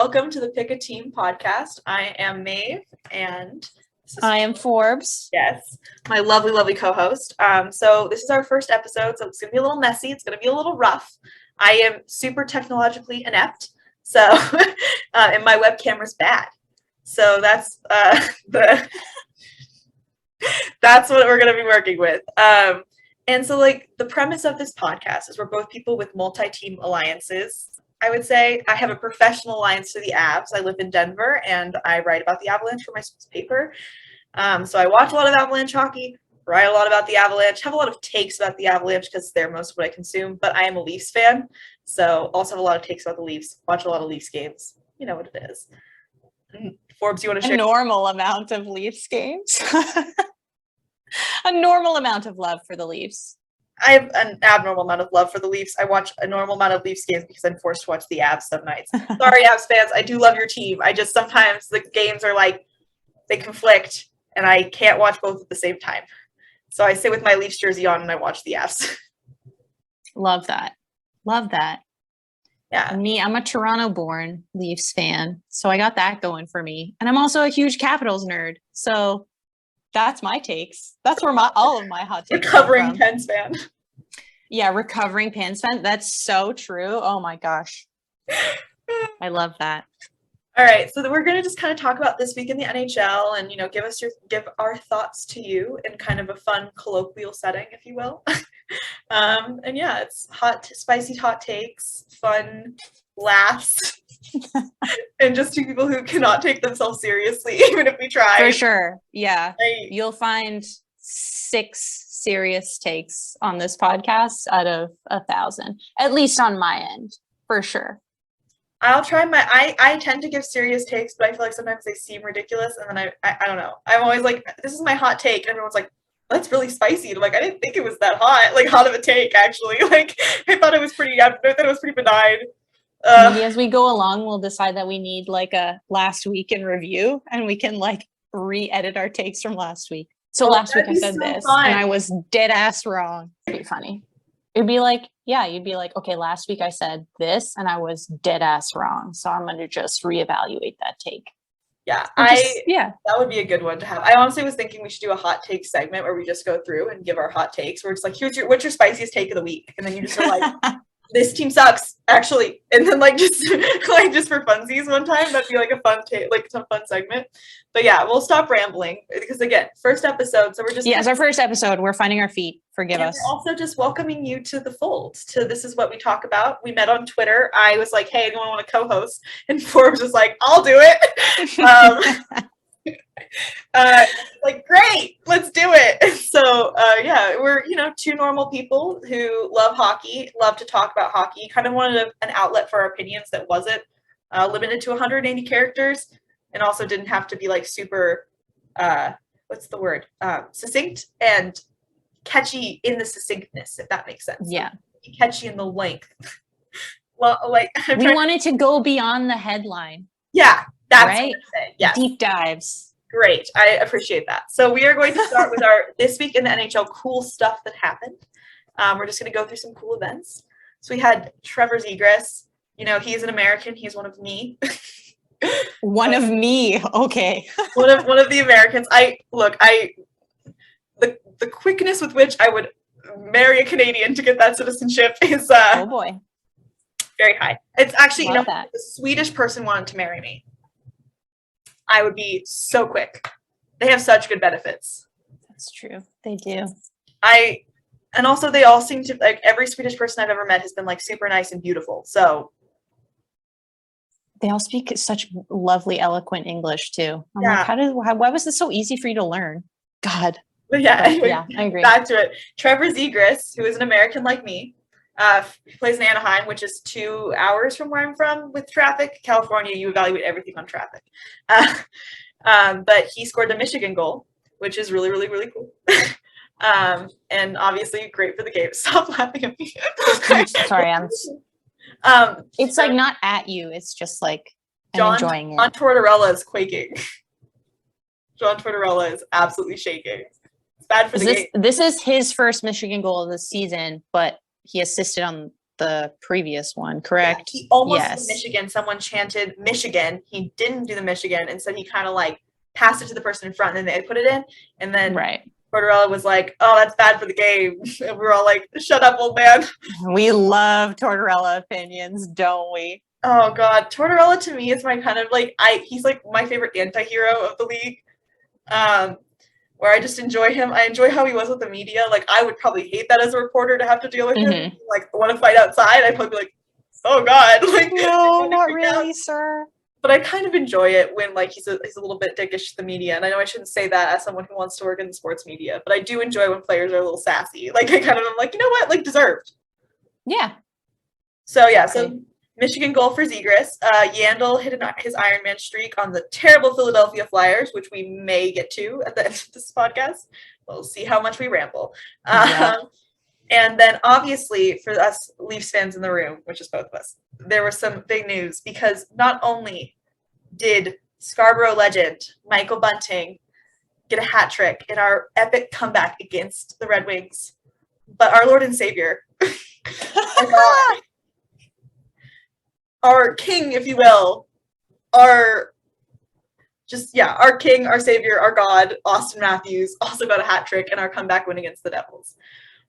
Welcome to the Pick a Team podcast. I am Maeve, and I am Forbes. Yes, my lovely, lovely co-host. So this is our first episode, so it's going to be a little messy. It's going to be a little rough. I am super technologically inept, so and my webcam is bad. So that's that's what we're going to be working with. And so, like, the premise of this podcast is we're both people with multi-team alliances. I would say I have a professional alliance to the Avs. I live in Denver, and I write about the Avalanche for my paper. So I watch a lot of Avalanche hockey, write a lot about the Avalanche, have a lot of takes about the Avalanche because they're most of what I consume. But I am a Leafs fan, so also have a lot of takes about the Leafs. Watch a lot of Leafs games. You know what it is. Forbes, you want to share? A normal amount of Leafs games. A normal amount of love for the Leafs. I have an abnormal amount of love for the Leafs. I watch a normal amount of Leafs games because I'm forced to watch the Avs some nights. Sorry, Avs fans. I do love your team. I just sometimes the games are like, they conflict, and I can't watch both at the same time. So I sit with my Leafs jersey on and I watch the Avs. Love that. Love that. Yeah. Me, I'm a Toronto-born Leafs fan, so I got that going for me. And I'm also a huge Capitals nerd, so that's my takes. That's where all of my hot takes Recovering Pens fan. Yeah, recovering Pens fan. That's so true. Oh my gosh. I love that. All right, so we're going to just kind of talk about this week in the NHL and, give our thoughts to you in kind of a fun colloquial setting, if you will. And yeah, it's spicy hot takes, fun laughs, and just two people who cannot take themselves seriously, even if we try. For sure. Yeah. You'll find 6 serious takes on this podcast out of 1,000, at least on my end, for sure. I'll try I tend to give serious takes, but I feel like sometimes they seem ridiculous, and then I don't know. I'm always like, this is my hot take, and everyone's like, that's really spicy. And I'm like, I didn't think it was that hot of a take, actually. Like, I thought it was pretty benign. Maybe as we go along, we'll decide that we need like a last week in review, and we can like re-edit our takes from last week. So last week I said this, and I was dead ass wrong. It'd be funny. It'd be like, yeah, you'd be like, okay, last week I said this, and I was dead ass wrong. So I'm going to just reevaluate that take. Yeah, that would be a good one to have. I honestly was thinking we should do a hot take segment where we just go through and give our hot takes. Where it's like, what's your spiciest take of the week, and then you just are like, this team sucks, actually, and then just for funsies one time, that'd be like a fun take, like some fun segment. But yeah, we'll stop rambling because again, first episode, so we're just it's our first episode. We're finding our feet. Forgive us. We're also just welcoming you to the fold. To this is what we talk about. We met on Twitter. I was like, hey, anyone want to co-host? And Forbes was like, I'll do it. Like, great, let's do it. So yeah, we're 2 normal people who love hockey, love to talk about hockey. Kind of wanted an outlet for our opinions that wasn't limited to 180 characters, and also didn't have to be like super what's the word, succinct and catchy in the succinctness, if that makes sense. Yeah, catchy in the length. Well, like, we wanted to go beyond the headline. Yeah, that's right. What I'm saying. Yes. Deep dives. Great. I appreciate that. So we are going to start with our this week in the NHL cool stuff that happened. We're just going to go through some cool events. So we had Trevor Zegras. He's an American. He's one of me. One of me. Okay. one of the Americans. The quickness with which I would marry a Canadian to get that citizenship is oh boy, very high. It's actually, if a Swedish person wanted to marry me, I would be so quick. They have such good benefits. That's true. They do. And also they all seem to, like, every Swedish person I've ever met has been like super nice and beautiful. So they all speak such lovely, eloquent English too. I'm like, why was this so easy for you to learn? God. But yeah, anyway, yeah, I agree. Back to it. Trevor Zegras, who is an American like me, plays in Anaheim, which is 2 hours from where I'm from with traffic. California, you evaluate everything on traffic. But he scored the Michigan goal, which is really, really, really cool. And obviously great for the game. Stop laughing at me. Sorry, it's like not at you. It's just like I'm enjoying it. John Tortorella is quaking. John Tortorella is absolutely shaking. It's bad for the game. This is his first Michigan goal of the season, but he assisted on the previous one, correct? Yeah, he almost did Michigan. Someone chanted Michigan. He didn't do the Michigan, and so he kind of like passed it to the person in front, and then they put it in, and then Tortorella was like, "Oh, that's bad for the game," and we were all like, "Shut up, old man." We love Tortorella opinions, don't we? Oh God, Tortorella to me is my kind of like he's like my favorite anti-hero of the league. Where I just enjoy him. I enjoy how he was with the media. Like I would probably hate that as a reporter to have to deal with him. Like want to fight outside, I'd probably be like, "Oh God!" Like no, not really, sir. But I kind of enjoy it when like he's a little bit dickish to the media. And I know I shouldn't say that as someone who wants to work in the sports media, but I do enjoy when players are a little sassy. Like I kind of am like, you know what, like deserved. Yeah. So yeah, so Michigan goal for Zegras. Yandel hit his Ironman streak on the terrible Philadelphia Flyers, which we may get to at the end of this podcast. We'll see how much we ramble. And then obviously for us Leafs fans in the room, which is both of us, there was some big news because not only did Scarborough legend Michael Bunting get a hat trick in our epic comeback against the Red Wings, but our Lord and Savior, our king, if you will, our king, our savior, our God, Austin Matthews, also got a hat trick in our comeback win against the Devils,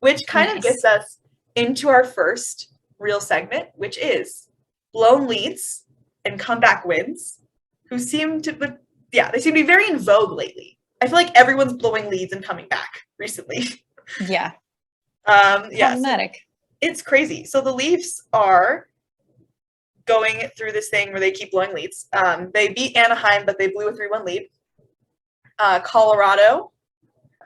which kind of gets us into our first real segment, which is blown leads and comeback wins, they seem to be very in vogue lately. I feel like everyone's blowing leads and coming back recently. Yeah. Problematic. So it's crazy. So the Leafs are going through this thing where they keep blowing leads. They beat Anaheim, but they blew a 3-1 lead. Colorado.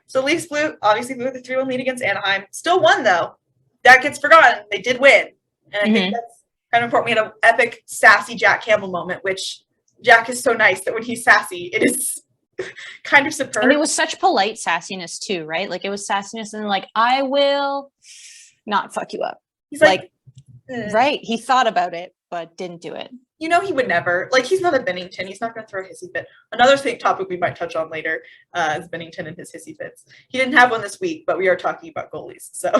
So Leafs obviously blew the 3-1 lead against Anaheim. Still won, though. That gets forgotten. They did win. And I think that's kind of important. We had an epic, sassy Jack Campbell moment, which Jack is so nice that when he's sassy, it is kind of superb. And it was such polite sassiness, too, right? Like, it was sassiness and like, I will not fuck you up. He's like right. He thought about it, but didn't do it. You know, he would never. Like, he's not a Bennington. He's not going to throw a hissy fit. Another topic we might touch on later is Bennington and his hissy fits. He didn't have one this week, but we are talking about goalies. So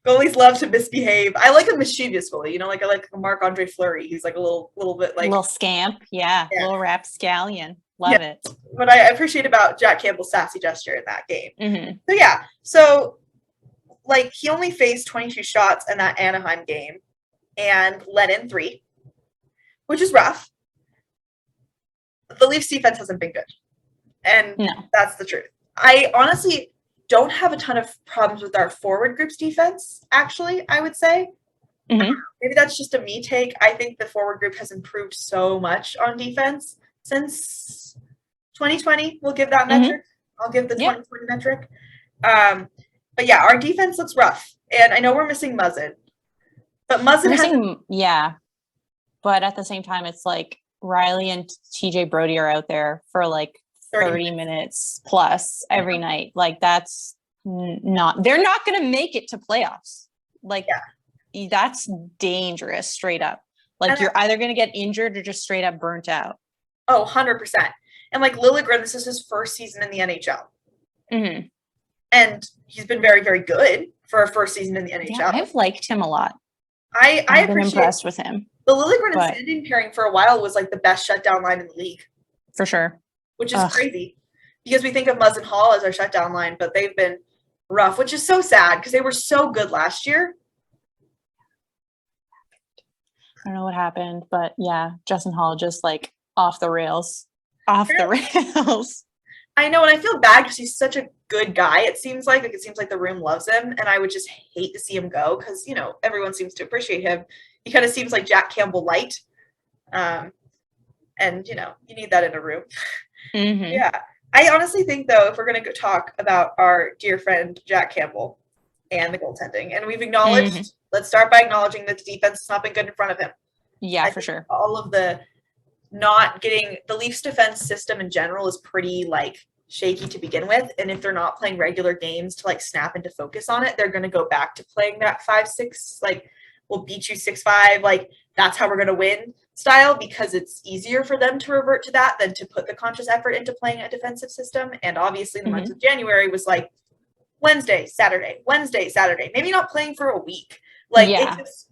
goalies love to misbehave. I like a mischievous goalie. You know, like I like Marc-Andre Fleury. He's like a little bit like... little scamp. Yeah. Little rapscallion. Love it. What I appreciate about Jack Campbell's sassy gesture in that game. Mm-hmm. So like, he only faced 22 shots in that Anaheim game and let in 3. Which is rough. The Leafs defense hasn't been good. And that's the truth. I honestly don't have a ton of problems with our forward group's defense, actually, I would say. Mm-hmm. Maybe that's just a me take. I think the forward group has improved so much on defense since 2020. We'll give that metric. I'll give the 2020 metric. But yeah, our defense looks rough. And I know we're missing Muzzin. But Muzzin But at the same time, it's like Riley and TJ Brody are out there for like 30 minutes plus every night. Like they're not going to make it to playoffs. Like that's dangerous straight up. Like you're either going to get injured or just straight up burnt out. Oh, 100%. And like Liljegren, this is his first season in the NHL. Mm-hmm. And he's been very, very good for a first season in the NHL. Yeah, I've liked him a lot. I've been impressed with him. The Liljegren and Sandin pairing for a while was like the best shutdown line in the league. For sure. Which is crazy. Because we think of Muzzin Hall as our shutdown line, but they've been rough, which is so sad because they were so good last year. I don't know what happened, but yeah, Justin Hall just like off the rails. The rails. I know, and I feel bad because he's such a good guy. It seems like the room loves him, and I would just hate to see him go because, you know, everyone seems to appreciate him. He kind of seems like Jack Campbell light. And, you know, you need that in a room. Mm-hmm. Yeah. I honestly think, though, if we're going to talk about our dear friend Jack Campbell and the goaltending, and we've acknowledged, let's start by acknowledging that the defense has not been good in front of him. Yeah, for sure. All of the not getting the Leafs defense system in general is pretty like shaky to begin with. And if they're not playing regular games to like snap into focus on it, they're going to go back to playing that 5-6, like we'll beat you 6-5. Like that's how we're going to win style because it's easier for them to revert to that than to put the conscious effort into playing a defensive system. And obviously the month of January was like Wednesday, Saturday, maybe not playing for a week, Like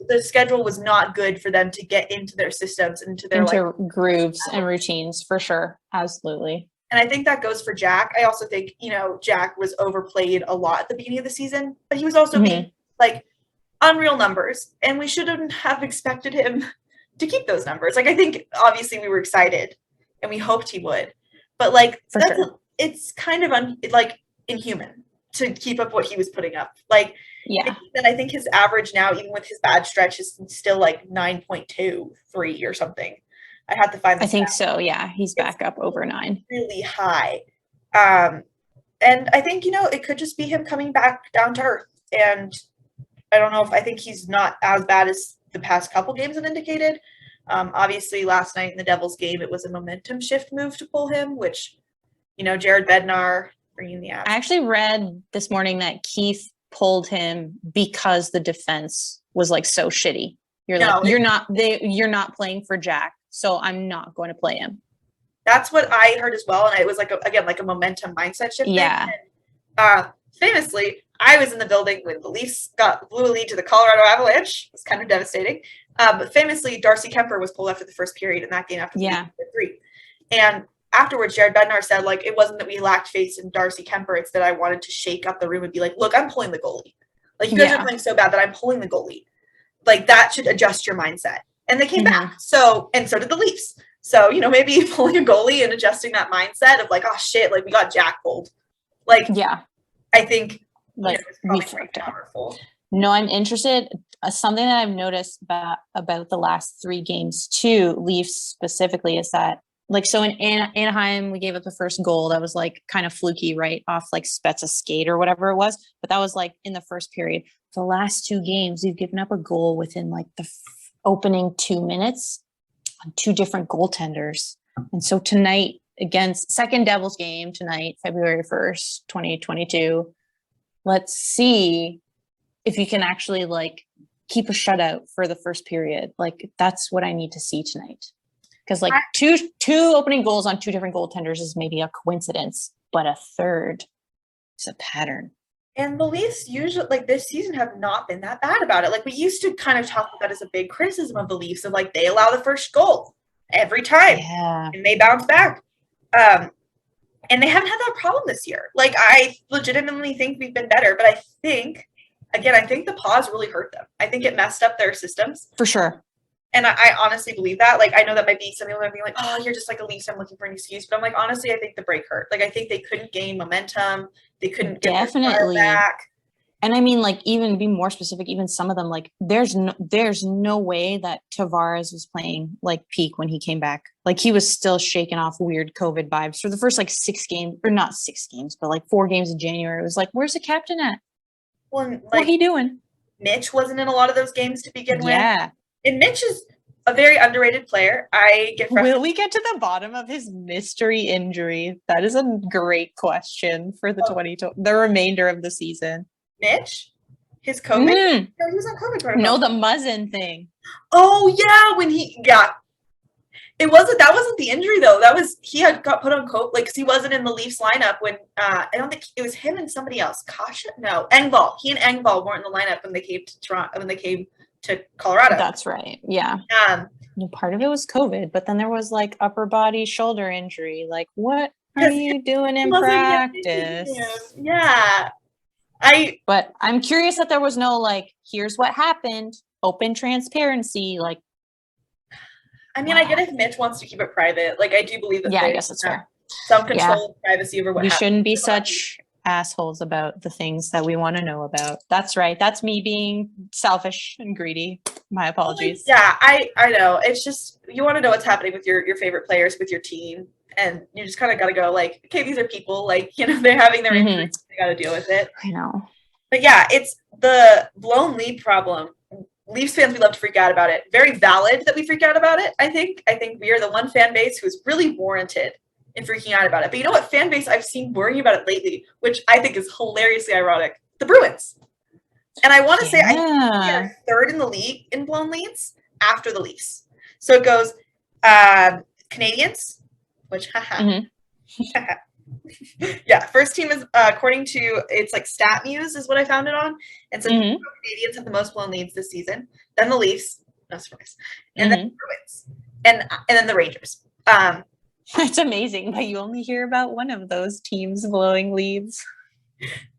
the schedule was not good for them to get into their systems and into their grooves and routines for sure. Absolutely. And I think that goes for Jack. I also think, Jack was overplayed a lot at the beginning of the season, but he was also being unreal numbers, and we shouldn't have expected him to keep those numbers. I think obviously we were excited and we hoped he would, but it's kind of inhuman to keep up what he was putting up. And I think his average now, even with his bad stretch, is still 9.23 or something. I had to find I think so. Yeah. He's back up over 9. Really high. And I think, it could just be him coming back down to earth. And I don't know I think he's not as bad as the past couple games have indicated. Obviously last night in the Devils game, it was a momentum shift move to pull him, which, Jared Bednar bringing the app. I actually read this morning that Keith pulled him because the defense was so shitty. You're not playing for Jack, so I'm not going to play him. That's what I heard as well, and it was a momentum mindset shift. Yeah. And, famously, I was in the building when the Leafs blew a lead to the Colorado Avalanche. It was kind of devastating. But famously, Darcy Kemper was pulled after the first period in that game after 3. And afterwards, Jared Bednar said, it wasn't that we lacked faith in Darcy Kemper. It's that I wanted to shake up the room and be look, I'm pulling the goalie. You guys are playing so bad that I'm pulling the goalie. That should adjust your mindset. And they came back. So did the Leafs. So, maybe pulling a goalie and adjusting that mindset of oh shit, we got Jack pulled. I think we freaked out. No, I'm interested. Something that I've noticed about the last 3 games too, Leafs specifically, is that so in Anaheim, we gave up the first goal. That was kind of fluky, right? Off Spezza's skate or whatever it was. But that was in the first period. The last 2 games, we've given up a goal within the opening 2 minutes on 2 different goaltenders. And so tonight, against second Devils game tonight, February 1st, 2022, let's see if you can actually keep a shutout for the first period. That's what I need to see tonight. Because two opening goals on 2 different goaltenders is maybe a coincidence, but a third is a pattern. And the Leafs usually, this season, have not been that bad about it. We used to kind of talk about that as a big criticism of the Leafs, of they allow the first goal every time, and they bounce back. And they haven't had that problem this year. I legitimately think we've been better, but I think the pause really hurt them. I think it messed up their systems. For sure. And I honestly believe that. I know that might be some people are being oh, you're just a Leafs, I'm looking for an excuse. But I'm honestly, I think the break hurt. I think they couldn't gain momentum. They couldn't get their back. And I mean, even be more specific, even some of them, there's no way that Tavares was playing peak when he came back. He was still shaking off weird COVID vibes for the first 6 games, or not 6 games, but 4 games in January. It was where's the captain at? Well, what he doing? Mitch wasn't in a lot of those games to begin with. Yeah. And Mitch is a very underrated player. Will we get to the bottom of his mystery injury? That is a great question for the remainder of the season. Mitch? His COVID? No, he was on COVID protocol. No, the Muzzin thing. Oh yeah, that wasn't the injury though. That was he had got put on COVID, because he wasn't in the Leafs lineup when I don't think it was him and somebody else. Kasha? No, Engvall. He and Engvall weren't in the lineup when they came to Toronto, when they came to Colorado. That's right. Yeah. Part of it was COVID, but then there was upper body shoulder injury. What are you doing in practice? Yeah. But I'm curious that there was no here's what happened, open transparency. I mean, I get if Mitch wants to keep it private. I do believe that. Yeah, I guess it's fair. Some control of privacy over what we shouldn't be such assholes about the things that we want to know about. That's right. That's me being selfish and greedy. My apologies. Yeah, I know. It's just you want to know what's happening with your favorite players, with your team, and you just kind of got to go okay, these are people. They're having their injuries. They got to deal with it. I know. But yeah, it's the blown lead problem. Leafs fans, we love to freak out about it. Very valid that we freak out about it. I think we are the one fan base who's really warranted in freaking out about it. But you know what fan base I've seen worrying about it lately, which I think is hilariously ironic? The Bruins. And I want to say I think we are 3rd in the league in blown leads after the Leafs. So it goes Canadians, which Yeah, first team is according to it's like StatMuse is what I found it on, and so the Canadians have the most blown leads this season. Then the Leafs, no surprise, and then the Bruins, and then the Rangers. It's amazing, but you only hear about one of those teams blowing leads.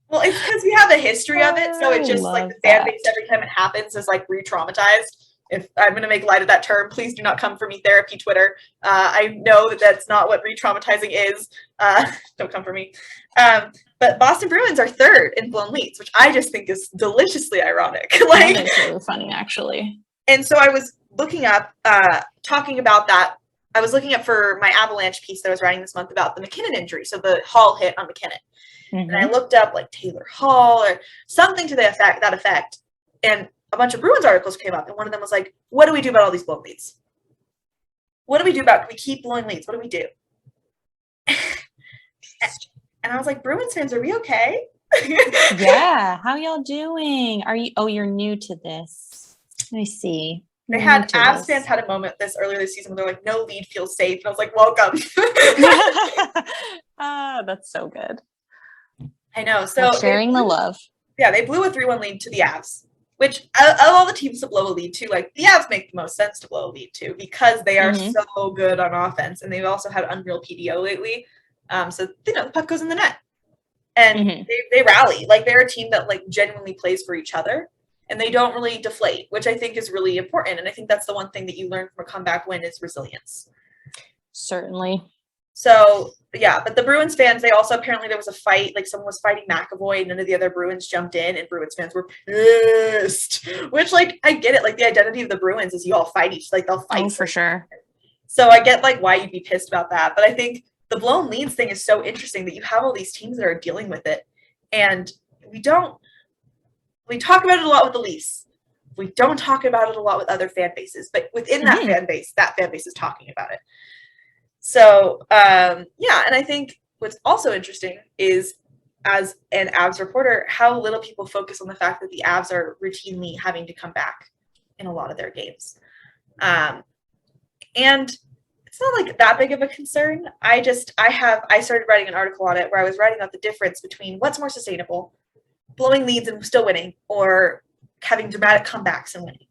Well, it's because we have a history of it, so it just like the fan base every time it happens is like re-traumatized. If I'm going to make light of that term, please do not come for me, therapy Twitter. I know that that's not what re-traumatizing is. Don't come for me. But Boston Bruins are third in blown leads, which I just think is deliciously ironic. Like, that is really funny, actually. And so I was looking up, talking about that. I was looking up for my Avalanche piece that I was writing this month about the McKinnon injury, so the Hall hit on McKinnon. And I looked up like Taylor Hall or something to that effect, and a bunch of Bruins articles came up, and one of them was like, what do we do about all these blown leads? What do we do about, we keep blowing leads? What do we do? And I was like, Bruins fans, are we okay? Yeah. How y'all doing? You're new to this. Let me see. They had Avs fans had a moment earlier this season where they're like, no lead feels safe. And I was like, welcome. That's so good. I know. So sharing the love. Yeah, they blew a 3-1 lead to the Avs, which of all the teams to blow a lead to, like the Avs make the most sense to blow a lead to because they are so good on offense, and they've also had unreal PDO lately. So the puck goes in the net, and they rally. Like they're a team that like genuinely plays for each other, and they don't really deflate, which I think is really important. And I think that's the one thing that you learn from a comeback win is resilience. Certainly. So yeah, but the Bruins fans, they also apparently there was a fight, like someone was fighting McAvoy, and none of the other Bruins jumped in, and Bruins fans were pissed. Which, like, I get it. Like the identity of the Bruins is you all fight they'll fight. Oh, for sure. So I get like why you'd be pissed about that, but I think the blown leads thing is so interesting that you have all these teams that are dealing with it, and we talk about it a lot with the Leafs. We don't talk about it a lot with other fan bases, but within that fan base is talking about it. So, and I think what's also interesting is, as an Avs reporter, how little people focus on the fact that the Avs are routinely having to come back in a lot of their games. And it's not like that big of a concern. I started writing an article on it where I was writing about the difference between what's more sustainable, blowing leads and still winning, or having dramatic comebacks and winning.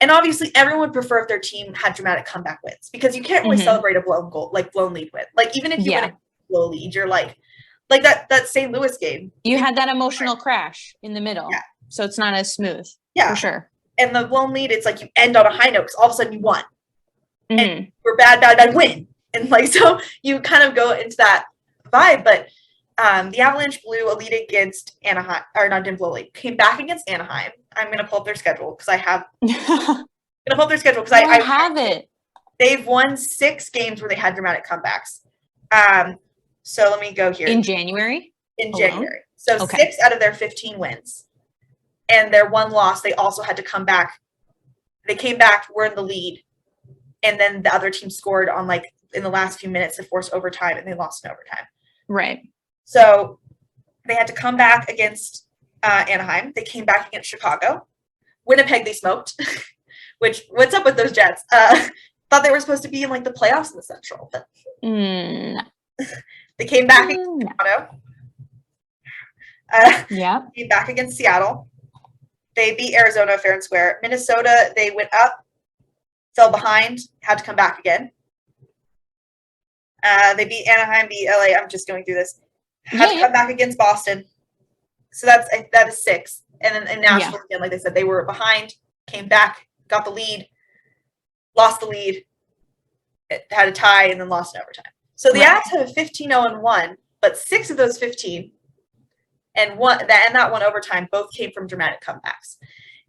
And obviously, everyone would prefer if their team had dramatic comeback wins because you can't really celebrate a blown lead win. Like even if you win a blow lead, you're like that St. Louis game. You had that emotional crash in the middle, so it's not as smooth. Yeah, for sure. And the blown lead, it's like you end on a high note because all of a sudden you won, and we're bad win, and like so you kind of go into that vibe. But the Avalanche blew a lead against Anaheim, or not, didn't blow a lead, came back against Anaheim. I'm going to pull up their schedule because I have I have it. They've won 6 games where they had dramatic comebacks. So let me go here. In January? January. So 6 out of their 15 wins. And their one loss, they also had to come back. They came back, were in the lead. And then the other team scored on like in the last few minutes to force overtime, and they lost in overtime. Right. So they had to come back against Anaheim. They came back against Chicago. Winnipeg, they smoked. Which, what's up with those Jets? Thought they were supposed to be in like the playoffs in the Central, but they came back against Toronto. Came back against Seattle. They beat Arizona fair and square. Minnesota, they went up, fell behind, had to come back again. They beat Anaheim, beat LA. I'm just going through this. Had to come back against Boston. So that is 6. And then in Nashville again, like I said, they were behind, came back, got the lead, lost the lead, had a tie, and then lost in overtime. So the Avs have a 15-0-1, but 6 of those 15 and that one overtime both came from dramatic comebacks.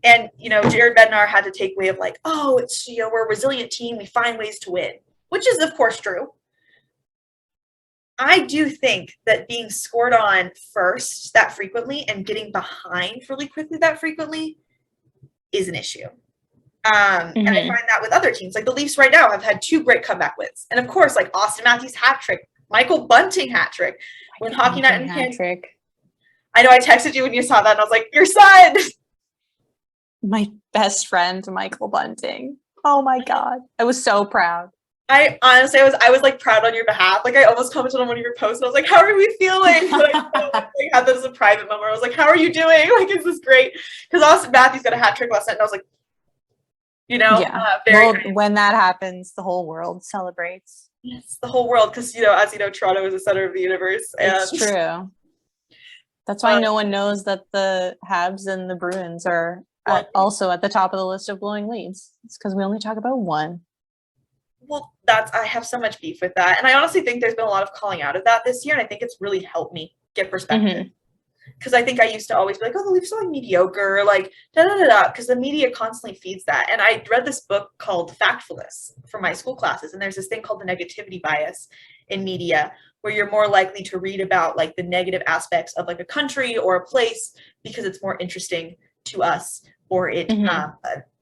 And Jared Bednar had to take way of like, it's we're a resilient team, we find ways to win, which is of course true. I do think that being scored on first that frequently and getting behind really quickly that frequently is an issue. And I find that with other teams. Like the Leafs right now have had 2 great comeback wins. And of course, like Austin Matthews hat trick, Michael Bunting hat trick, when Hockey Night in Hat trick. I know I texted you when you saw that, and I was like, your son! My best friend, Michael Bunting. Oh my God. I was so proud. I honestly, I was like proud on your behalf. Like I almost commented on one of your posts and I was like, how are we feeling? Like, I had that as a private moment. I was like, how are you doing? Like, is this great? Because Austin Matthews got a hat trick last night and I was like, well, when that happens, the whole world celebrates. Yes, the whole world. Because, as you know, Toronto is the center of the universe. And, it's true. That's why no one knows that the Habs and the Bruins are also at the top of the list of blowing leads. It's because we only talk about one. Well, I have so much beef with that. And I honestly think there's been a lot of calling out of that this year. And I think it's really helped me get perspective. Because I think I used to always be like, oh, the Leafs are like mediocre, like da-da-da-da, because the media constantly feeds that. And I read this book called Factfulness from my school classes. And there's this thing called the negativity bias in media, where you're more likely to read about like the negative aspects of like a country or a place because it's more interesting to us, or it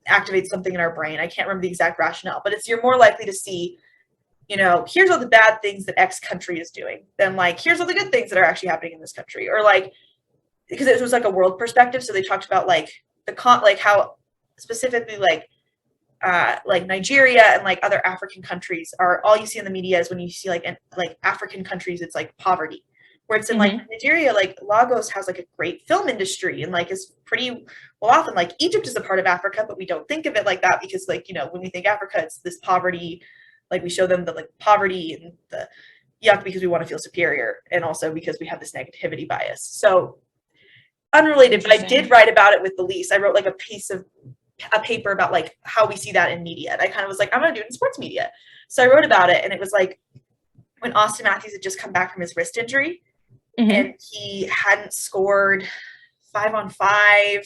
activates something in our brain. I can't remember the exact rationale, but you're more likely to see, here's all the bad things that X country is doing than like, here's all the good things that are actually happening in this country. Or like, because it was like a world perspective. So they talked about like like how specifically like Nigeria and like other African countries are, all you see in the media is when you see like African countries, it's like poverty. Where it's in like Nigeria, like Lagos has like a great film industry and like is pretty well off. And like Egypt is a part of Africa, but we don't think of it like that because like, when we think Africa, it's this poverty, like we show them the like poverty and the yuck because we want to feel superior. And also because we have this negativity bias. So unrelated, but I did write about it with the Leafs. I wrote like a paper about like how we see that in media. And I kind of was like, I'm going to do it in sports media. So I wrote about it. And it was like when Austin Matthews had just come back from his wrist injury and he hadn't scored 5-on-5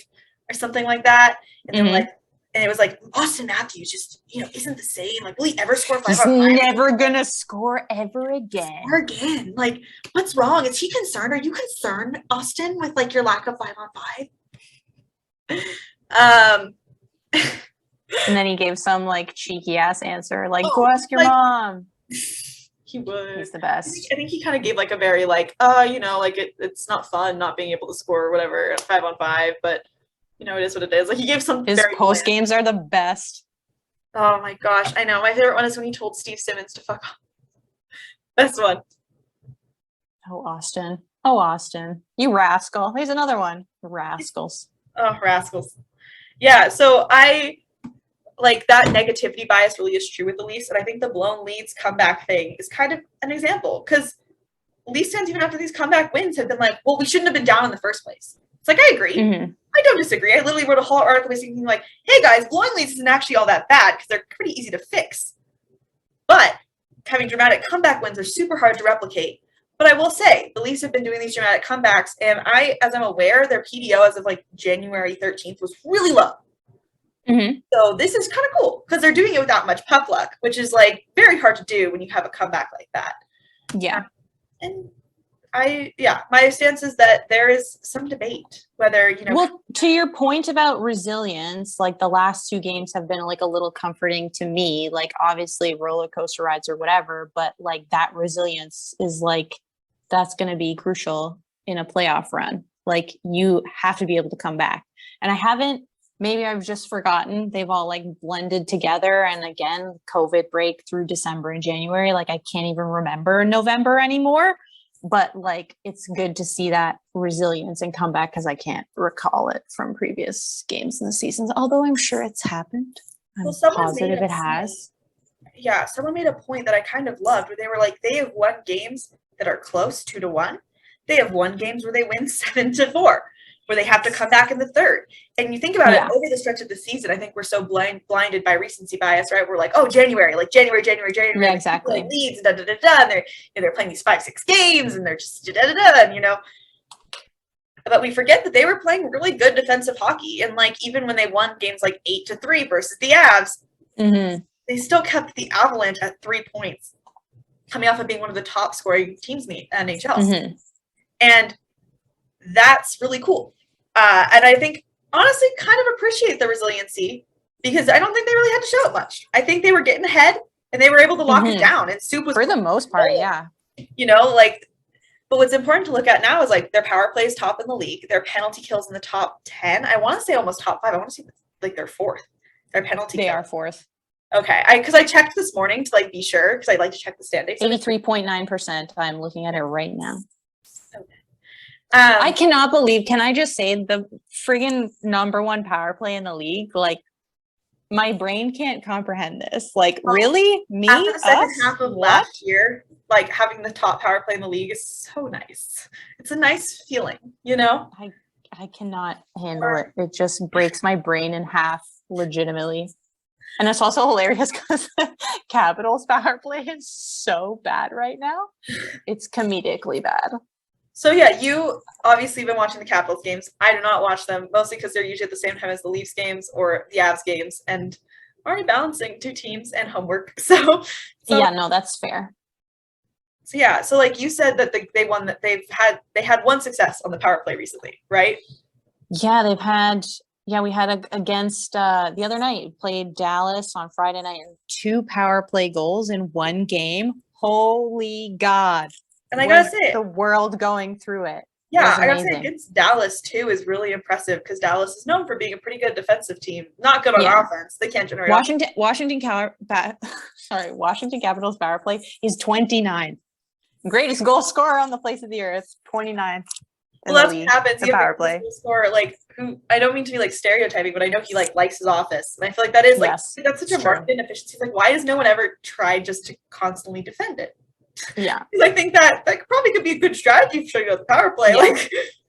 or something like that. And then and it was like, Austin Matthews just, isn't the same. Like, will he ever score 5-on-5? He's never going to score ever again. Like, what's wrong? Is he concerned? Are you concerned, Austin, with like your lack of 5-on-5? And then he gave some like cheeky ass answer, like, go ask your mom. He would. He's the best. I think he kind of gave like a very like, like it's not fun not being able to score or whatever 5-on-5, but it is what it is. Like he gave some. His post games are the best. Oh my gosh, I know. My favorite one is when he told Steve Simmons to fuck off. Best one. Oh, Austin. You rascal. Here's another one. Rascals. Oh, rascals. Yeah, so I like that negativity bias really is true with the Leafs, and I think the blown leads comeback thing is kind of an example because Leafs fans, even after these comeback wins, have been like, well, we shouldn't have been down in the first place. It's like, I agree. I don't disagree. I literally wrote a whole article basically like, hey guys, blowing leads isn't actually all that bad because they're pretty easy to fix. But having dramatic comeback wins are super hard to replicate. But I will say, the Leafs have been doing these dramatic comebacks, and as I'm aware, their PDO as of like January 13th was really low. So this is kind of cool because they're doing it without much puck luck, which is like very hard to do when you have a comeback like that. Yeah. And my stance is that there is some debate whether, Well, to your point about resilience, like the last 2 games have been like a little comforting to me, like obviously roller coaster rides or whatever, but like that resilience is like, that's going to be crucial in a playoff run. Like you have to be able to come back. And maybe I've just forgotten. They've all like blended together. And again, COVID break through December and January. Like I can't even remember November anymore. But like, it's good to see that resilience and comeback because I can't recall it from previous games in the seasons. Although I'm sure it's happened. I'm positive it has. Yeah, someone made a point that I kind of loved where they were like, they have won games that are close 2-1. They have won games where they win 7-4. Where they have to come back in the third. And you think about it over the stretch of the season, I think we're so blinded by recency bias, right? We're like, oh, January. Yeah, exactly. Leads, and and they're playing these 5-6 games, and they're just and But we forget that they were playing really good defensive hockey, and like even when they won games like 8-3 versus the Avs, they still kept the Avalanche at 3 points, coming off of being one of the top scoring teams in the NHL, and that's really cool. And I think, honestly, kind of appreciate the resiliency because I don't think they really had to show it much. I think they were getting ahead and they were able to lock it down. And Soup was for the most part, yeah. But what's important to look at now is like their power play is top in the league. Their penalty kills in the top 10. I want to say almost top 5. I want to say like they're 4th. Their penalty. They are 4th. Okay, because I checked this morning to like be sure because I like to check the standings. 83.9%. I'm looking at it right now. Okay. I cannot believe. Can I just say the friggin' number one power play in the league? Like, my brain can't comprehend this. Like, really? Me? After the second Us? half of What? last year, like having the top power play in the league is so nice. It's a nice feeling, you know? I cannot handle it. It just breaks my brain in half, legitimately. And it's also hilarious because Capitals power play is so bad right now. It's comedically bad. So yeah, you obviously been watching the Capitals games. I do not watch them, mostly because they're usually at the same time as the Leafs games or the Avs games, and I'm already balancing 2 teams and homework. So yeah, no, that's fair. So yeah, so like you said that they won, that they had one success on the power play recently, right? Yeah, we had against the other night, played Dallas on Friday night, and 2 power play goals in one game. Holy God. And I gotta say, the world going through it. Yeah, I gotta say, against Dallas too is really impressive because Dallas is known for being a pretty good defensive team. Not good on offense. They can't generate Washington Capitals power play is 29. Greatest goal scorer on the face of the earth, 29. Well, that's what happens. You have a scorer like who, I don't mean to be like stereotyping, but I know he like likes his office, and I feel like that is like that's such a marked inefficiency. Like, why does no one ever try just to constantly defend it? Yeah, because I think that probably could be a good strategy for the power play.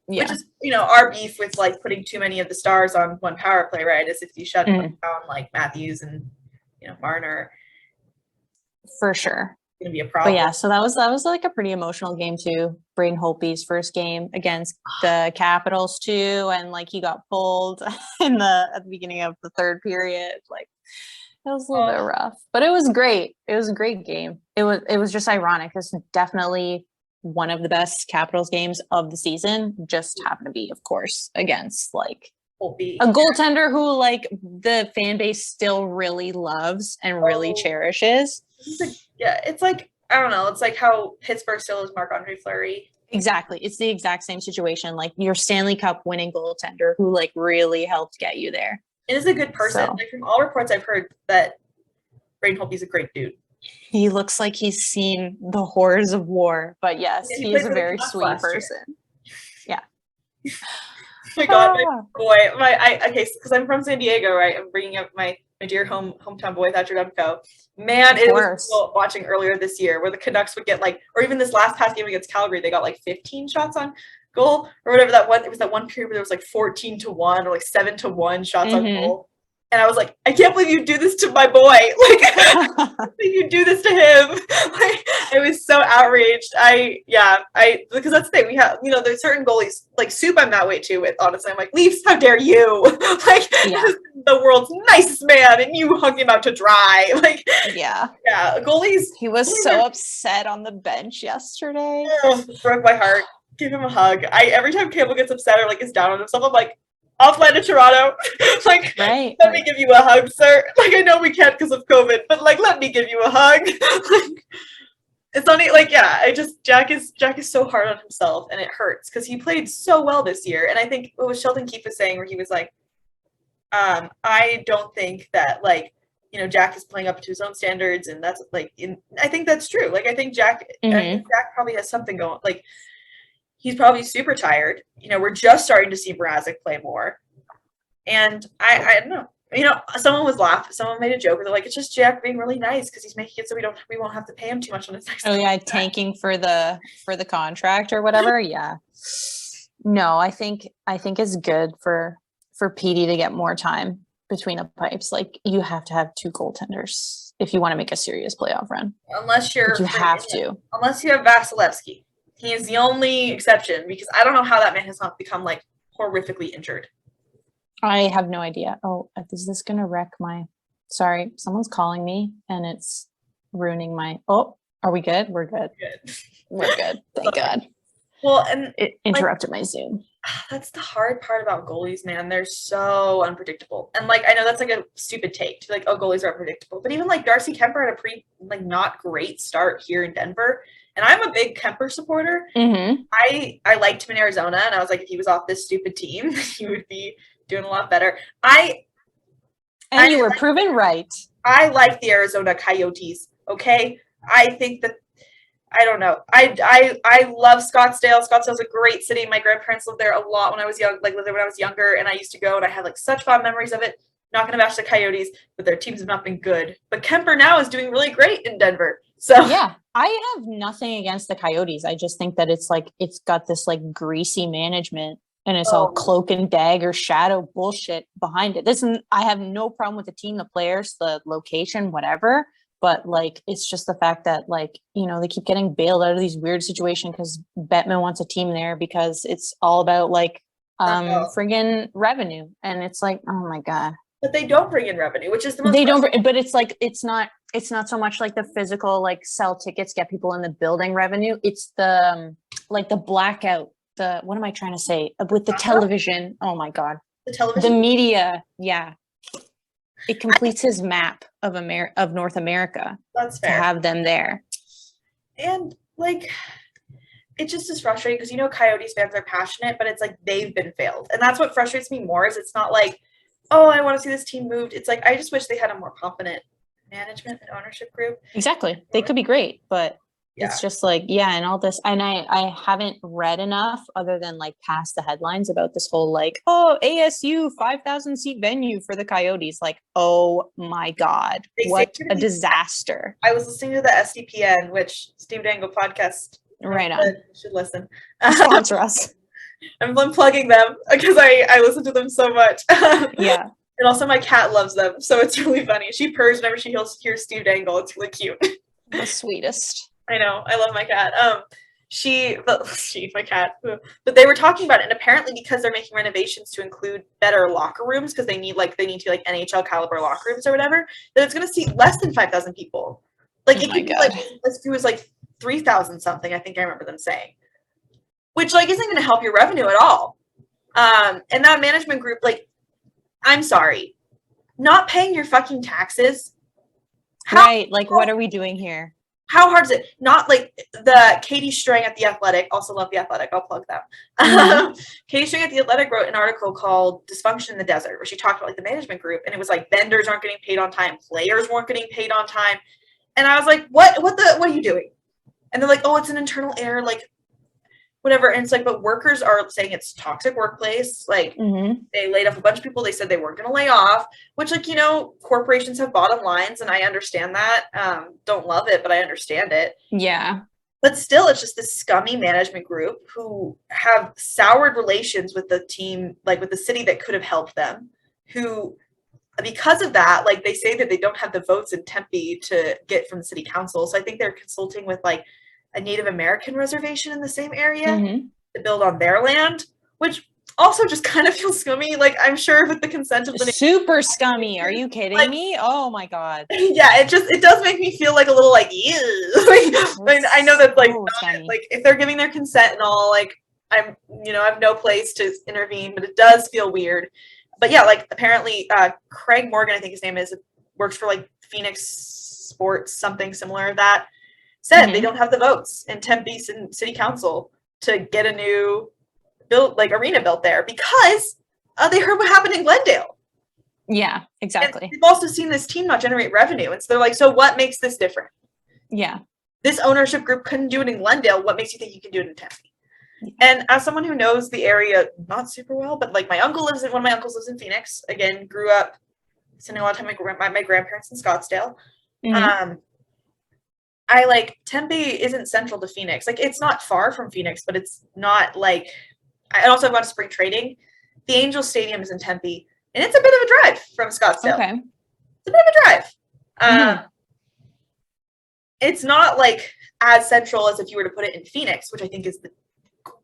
Which is, our beef with like putting too many of the stars on one power play, right? Is if you shut down like Matthews and Marner, for sure. Gonna be a problem. But yeah, so that was like a pretty emotional game too. Braden Holtby's first game against the Capitals too, and like he got pulled at the beginning of the third period. Like, it was a little bit rough, but it was great. It was a great game. It was just ironic. It's definitely one of the best Capitals games of the season. Just happened to be, of course, against like Holtby, a goaltender who like the fan base still really loves and really cherishes. Yeah, it's like, I don't know. It's like how Pittsburgh still is Marc-Andre Fleury. Exactly. It's the exact same situation. Like your Stanley Cup winning goaltender who like really helped get you there. It is a good person. So, like from all reports I've heard that Braden Holtby's a great dude. He looks like he's seen the horrors of war, but yes, he's a very sweet person. Yeah. Oh my God, my boy, okay, because I'm from San Diego, right? I'm bringing up my dear hometown boy, Thatcher Demko. Man, it was cool watching earlier this year where the Canucks would get like, or even this last past game against Calgary, they got like 15 shots on goal or whatever that one. It was that one period where there was like 14-1 or like 7-1 shots on goal. And I was like, I can't believe you do this to my boy. Like, you do this to him. Like, I was so outraged. Because that's the thing. We have, there's certain goalies, like Soup, I'm that way too with, honestly. I'm like, Leafs, how dare you? Like, this is the world's nicest man, and you hung him out to dry. Like, goalies. He was so upset on the bench yesterday. Broke my heart. Give him a hug. Every time Campbell gets upset or like is down on himself, I'm like, I'll fly to Toronto. Like, let me give you a hug, sir. Like, I know we can't because of COVID, but like, let me give you a hug. Like, it's only like, Jack is so hard on himself, and it hurts because he played so well this year. And I think what was Sheldon Keefe was saying, where he was like, I don't think that like, Jack is playing up to his own standards, and that's like, I think that's true. Like, I think Jack probably has something going. Like, he's probably super tired. We're just starting to see Mrazek play more. And I don't know. Someone was laughing. Someone made a joke. They're like, it's just Jack being really nice because he's making it so we won't have to pay him too much on his next contract. Tanking for the contract or whatever. Yeah. No, I think it's good for PD to get more time between the pipes. Like, you have to have 2 goaltenders if you want to make a serious playoff run. Unless you have Vasilevsky. He is the only exception because I don't know how that man has not become like horrifically injured. I have no idea. Oh, is this going to wreck my... Sorry, someone's calling me and it's ruining my... Oh, are we good? We're good. We're good. Thank God. Well, and it interrupted my Zoom. That's the hard part about goalies, man. They're so unpredictable. And like, I know that's like a stupid take to be like, oh, goalies are unpredictable. But even like Darcy Kemper had a pretty like not great start here in Denver. And I'm a big Kemper supporter. Mm-hmm. I liked him in Arizona, and I was like, if he was off this stupid team, he would be doing a lot better. You were proven right. I like the Arizona Coyotes. Okay, I think that I don't know. I love Scottsdale. Scottsdale's a great city. My grandparents lived there a lot when I was young, like lived there when I was younger, and I used to go and I had like such fond memories of it. Not gonna bash the Coyotes, but their teams have not been good. But Kemper now is doing really great in Denver. So yeah, I have nothing against the Coyotes. I just think that it's got this like greasy management and it's all cloak and dagger shadow bullshit behind it. I have no problem with the team, the players, the location, whatever. But like, it's just the fact that like, they keep getting bailed out of these weird situations because Bettman wants a team there because it's all about like friggin' revenue. And it's like, oh my God. But they don't bring in revenue, which is the most. They don't, but it's like, it's not so much like the physical, like sell tickets, get people in the building revenue. It's the, like the blackout, what am I trying to say? With the television. Oh my God. The television? The media. Yeah. It completes his map of North America. That's fair. To have them there. And like, it just is frustrating because Coyotes fans are passionate, but it's like they've been failed. And that's what frustrates me more is it's not like, oh, I want to see this team moved. It's like I just wish they had a more competent management and ownership group. Exactly. They could be great, but it's just like, and all this. And I haven't read enough other than like past the headlines about this whole like, oh, ASU 5,000 seat venue for the Coyotes. Like, oh my God, what a disaster. I was listening to the SDPN, which Steve Dangle podcast. Right on. You should listen. Sponsor us. I'm plugging them because I listen to them so much. Yeah. And also my cat loves them. So it's really funny. She purrs whenever she hears Steve Dangle. It's really cute. The sweetest. I know. I love my cat. My cat. But they were talking about it, and apparently because they're making renovations to include better locker rooms because they need to NHL caliber locker rooms or whatever, that it's going to seat less than 5,000 people. Like it could be like as few as like 3,000 something. I think I remember them saying, which like isn't going to help your revenue at all. And that management group, like, I'm sorry, not paying your fucking taxes. Right. Like, what are we doing here? How hard is it? Not like the Katie Strang at The Athletic, also love The Athletic, I'll plug them. Mm-hmm. Katie Strang at The Athletic wrote an article called Dysfunction in the Desert, where she talked about like the management group, and it was like vendors aren't getting paid on time, players weren't getting paid on time. And I was like, what are you doing? And they're like, oh, it's an internal error, like whatever. And it's like, but workers are saying it's toxic workplace. Like they laid off a bunch of people. They said they weren't going to lay off, which like, corporations have bottom lines and I understand that. Don't love it, but I understand it. Yeah. But still, it's just this scummy management group who have soured relations with the team, like with the city that could have helped them, who, because of that, like they say that they don't have the votes in Tempe to get from the city council. So I think they're consulting with like a Native American reservation in the same area to build on their land, which also just kind of feels scummy. Like I'm sure with the consent of the super scummy. Are you kidding me? Oh my God. Yeah, it does make me feel like a little like ew. Like, I know that's like not, like if they're giving their consent and all, like I'm I have no place to intervene, but it does feel weird. But yeah, like apparently Craig Morgan, I think his name is, works for like Phoenix Sports, something similar to that. Said they don't have the votes in Tempe City Council to get a new arena built there because they heard what happened in Glendale. Yeah, exactly. And they've also seen this team not generate revenue. And so they're like, so what makes this different? Yeah. This ownership group couldn't do it in Glendale. What makes you think you can do it in Tempe? Yeah. And as someone who knows the area not super well, but like one of my uncles lives in Phoenix. Again, grew up spending a lot of time with my grandparents in Scottsdale. I like Tempe isn't central to Phoenix. Like it's not far from Phoenix, but it's not like. I also have gone to spring training. The Angels Stadium is in Tempe, and it's a bit of a drive from Scottsdale. Okay, it's a bit of a drive. It's not like as central as if you were to put it in Phoenix, which I think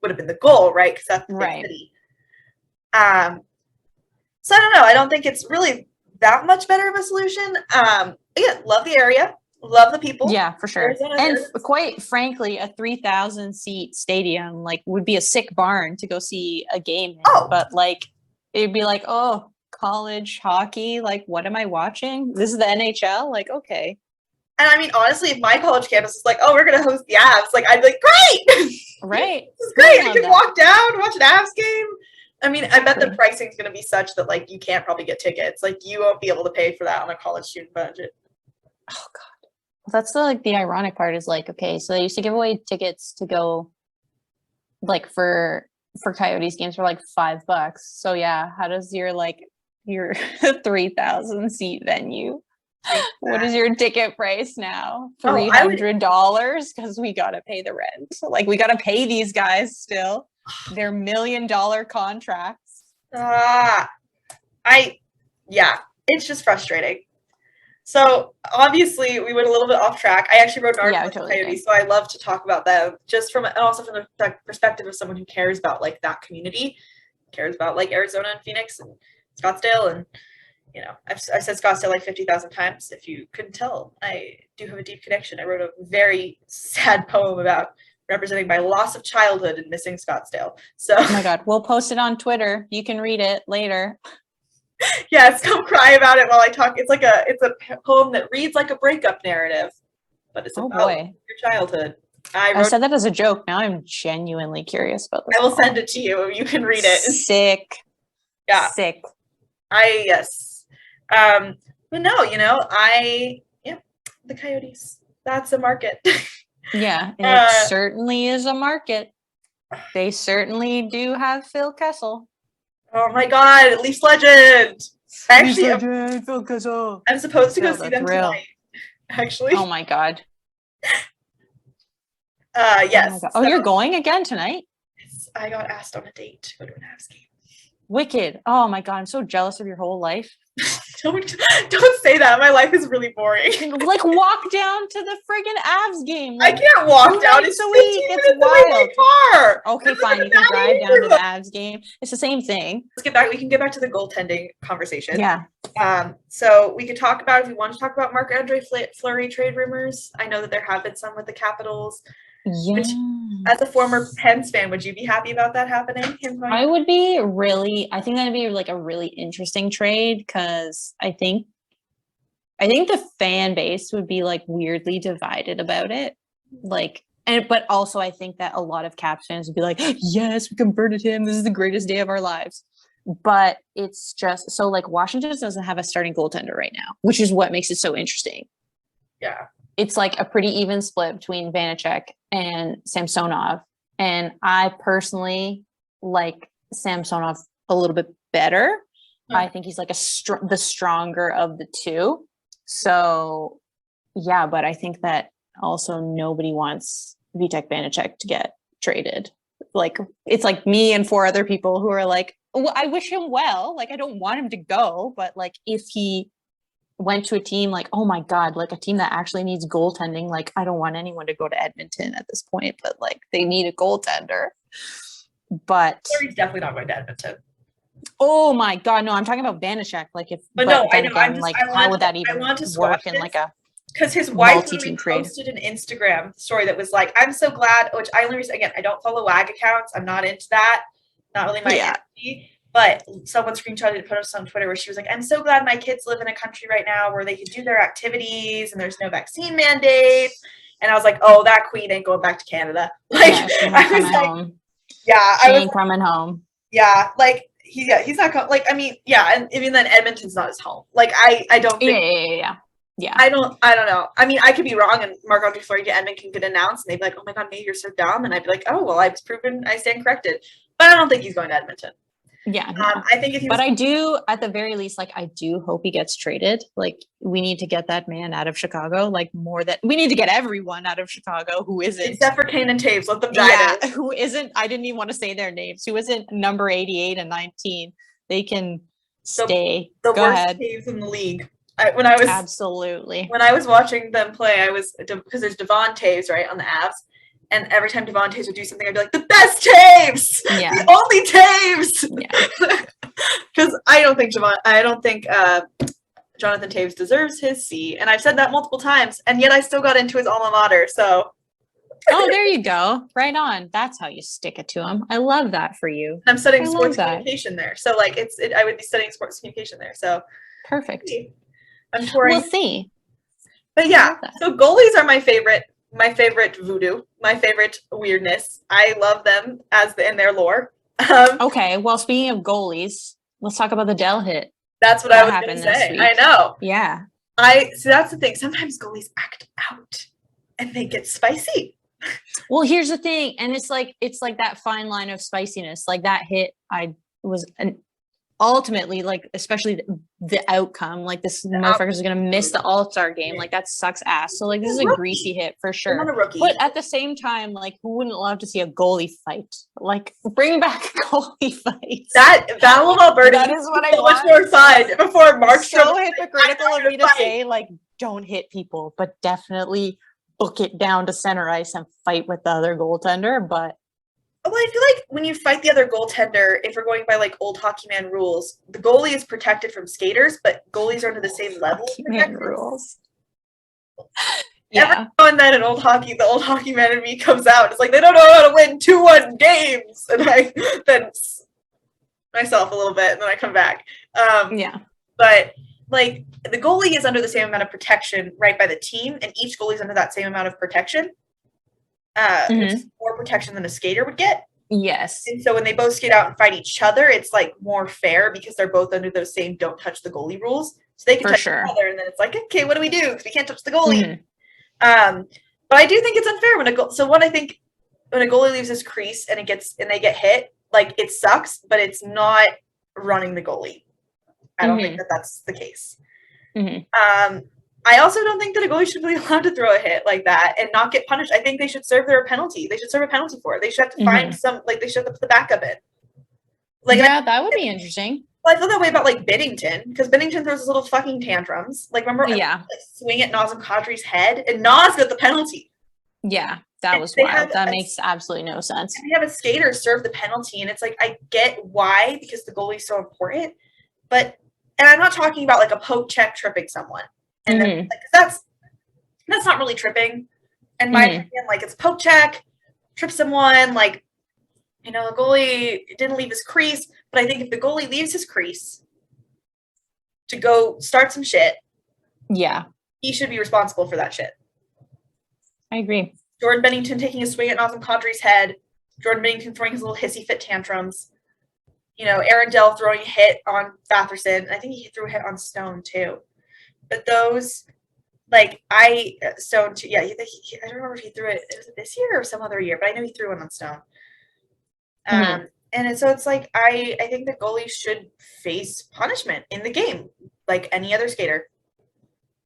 would have been the goal, right? Because that's the big city. So I don't know. I don't think it's really that much better of a solution. Again, love the area. Love the people. Yeah, for sure. And quite frankly, a 3,000 seat stadium like would be a sick barn to go see a game in. But like it'd be like, oh, college hockey, like what am I watching? This is the NHL? Like, okay. And I mean, honestly, if my college campus was like, oh, we're gonna host the Avs, like I'd be like, great. Right. This is great. I can walk down, watch an Avs game. I mean, I bet the pricing is going to be such that like you can't probably get tickets. Like you won't be able to pay for that on a college student budget. Oh God, that's the ironic part is like, okay, so they used to give away tickets to go like for Coyotes games for like $5. So yeah, how does your 3,000 seat venue? What is your ticket price now? $300 because we gotta pay the rent. Like we gotta pay these guys still. Their $1 million contracts. It's just frustrating. So obviously we went a little bit off track. I actually wrote an article on Coyotes, so I love to talk about them just and also from the perspective of someone who cares about like that community, cares about like Arizona and Phoenix and Scottsdale, and you know, I've said Scottsdale like 50,000 times. If you couldn't tell, I do have a deep connection. I wrote a very sad poem about representing my loss of childhood and missing Scottsdale. So oh my God, we'll post it on Twitter. You can read it later. Yes, come cry about it while I talk. It's a poem that reads like a breakup narrative, but it's about your childhood. I said that as a joke. Now I'm genuinely curious about this. I will send it to you. You can read it. Sick. Yeah. Sick. Yes. But no, the Coyotes. That's a market. Yeah, it certainly is a market. They certainly do have Phil Kessel. Oh my God, Leafs legend! Actually, Phil Kessel. I'm supposed to go see them tonight. Actually. Oh my God. Yes. Oh, you're going again tonight? I got asked on a date to go to an Avs game. Wicked. Oh my God, I'm so jealous of your whole life. Don't say that. My life is really boring. Like walk down to the friggin' Avs game. Like, I can't walk down. It's a week. It's wild. Far. Okay, fine. You can drive down to the Avs game. It's the same thing. Let's get back. We can get back to the goaltending conversation. Yeah. So we could talk about, if we want to talk about Marc-Andre Fleury trade rumors. I know that there have been some with the Capitals. Yeah. Which, as a former Pens fan, would you be happy about that happening? I would be I think that'd be like a really interesting trade because I think the fan base would be like weirdly divided about it. Like, but also I think that a lot of Caps fans would be like, yes, we converted him. This is the greatest day of our lives. But it's just so like Washington doesn't have a starting goaltender right now, which is what makes it so interesting. Yeah. It's like a pretty even split between Vanacek and Samsonov. And I personally like Samsonov a little bit better. I think he's like the stronger of the two. So, yeah, but I think that also nobody wants Vitek Vanacek to get traded. Like, it's like me and 4 other people who are like, well, I wish him well. Like, I don't want him to go. But, like, if he went to a team like, oh my God, like a team that actually needs goaltending. Like, I don't want anyone to go to Edmonton at this point, but like they need a goaltender. But he's definitely not going to Edmonton. Oh my God, no, I'm talking about Vanacek. Like if, but no, I know. Again, how would that even work in like a because his wife posted an Instagram story that was like, I'm so glad, which I only again, I don't follow WAG accounts. I'm not into that. Not really my energy. But someone screenshotted and put us on Twitter where she was like, I'm so glad my kids live in a country right now where they can do their activities and there's no vaccine mandates. And I was like, oh, that queen ain't going back to Canada. Like, I was like, home. Yeah. She ain't coming home. Yeah. Like, he's not coming. Like, I mean, yeah. And even then, Edmonton's not his home. Like, I don't think. Yeah. I don't know. I mean, I could be wrong and Marc-Andre Fleury to Edmonton could announce and they'd be like, oh my God, maybe you're so dumb. And I'd be like, oh, well, I was proven I stand corrected. But I don't think he's going to Edmonton. Yeah, no. I think if he but I do, at the very least, like I do hope he gets traded. Like we need to get that man out of Chicago. Like more than we need to get everyone out of Chicago who isn't, except for Kane and Taves. Let them die. Yeah, who isn't? I didn't even want to say their names. Who isn't number 88 and 19? They can stay. The Go worst ahead. Taves in the league. When I was watching them play, I was because there's Devon Taves right on the Avs. And every time Devon Taves would do something, I'd be like, the best Taves! Yeah. The only Taves! Yeah. Because I don't think Jonathan Taves deserves his C. And I've said that multiple times, and yet I still got into his alma mater, so. Oh, there you go. Right on. That's how you stick it to him. I love that for you. I'm studying sports communication there. So, like, I would be studying sports communication there, so. Perfect. I'm touring. We'll see. But yeah, so goalies are my favorite voodoo, my favorite weirdness. I love them in their lore. Okay, well, speaking of goalies, let's talk about the Dell hit. That's what I was going to say. I know. Yeah. So that's the thing. Sometimes goalies act out and they get spicy. Well, here's the thing, and it's like that fine line of spiciness. Like that hit, ultimately, like, especially the outcome, like this motherfuckers is gonna miss the All-Star game. Like that sucks ass. So like this is a greasy hit for sure. But at the same time, like who wouldn't love to see a goalie fight? Like bring back goalie fights. That Battle of Alberta. That is what I so want. Much more fun before March. So hypocritical of me to say like don't hit people, but definitely book it down to center ice and fight with the other goaltender. But well, I feel like when you fight the other goaltender, if we're going by like old hockey man rules, the goalie is protected from skaters, but goalies are under the same level. Hockey man rules. Yeah. Every now and then the old hockey man in me comes out. It's like they don't know how to win 2-1 games, and I then myself a little bit, and then I come back. Yeah. But like the goalie is under the same amount of protection right by the team, and each goalie is under that same amount of protection. Which is more protection than a skater would get. Yes. And so when they both skate out and fight each other, it's like more fair because they're both under those same don't touch the goalie rules. So they can touch each other, and then it's like, okay, what do we do? Because we can't touch the goalie. But I do think it's unfair I think when a goalie leaves his crease and they get hit, like it sucks, but it's not running the goalie. I don't think that that's the case. I also don't think that a goalie should be allowed to throw a hit like that and not get punished. I think they should serve their penalty. They should serve a penalty for it. They should have to find they should have to put the backup in. Like, yeah, that would be interesting. Well, I feel that way about like Binnington, because Binnington throws his little fucking tantrums. Like, remember, swing at Nazem Kadri's head, and Naz got the penalty. Yeah, that was wild. That makes absolutely no sense. And they have a skater serve the penalty, and it's like, I get why, because the goalie's so important, and I'm not talking about like a poke check tripping someone. And then, like, that's not really tripping. In my opinion, like, it's poke check, trip someone, like, the goalie didn't leave his crease. But I think if the goalie leaves his crease to go start some shit, he should be responsible for that shit. I agree. Jordan Binnington taking a swing at Nazem Kadri's head, Jordan Binnington throwing his little hissy fit tantrums, Aaron Dell throwing a hit on Batherson. I think he threw a hit on Stone too. But those, like, Stone too. Yeah, I don't remember if he threw it. Was it this year or some other year? But I know he threw one on Stone. So it's like I think that goalies should face punishment in the game, like any other skater.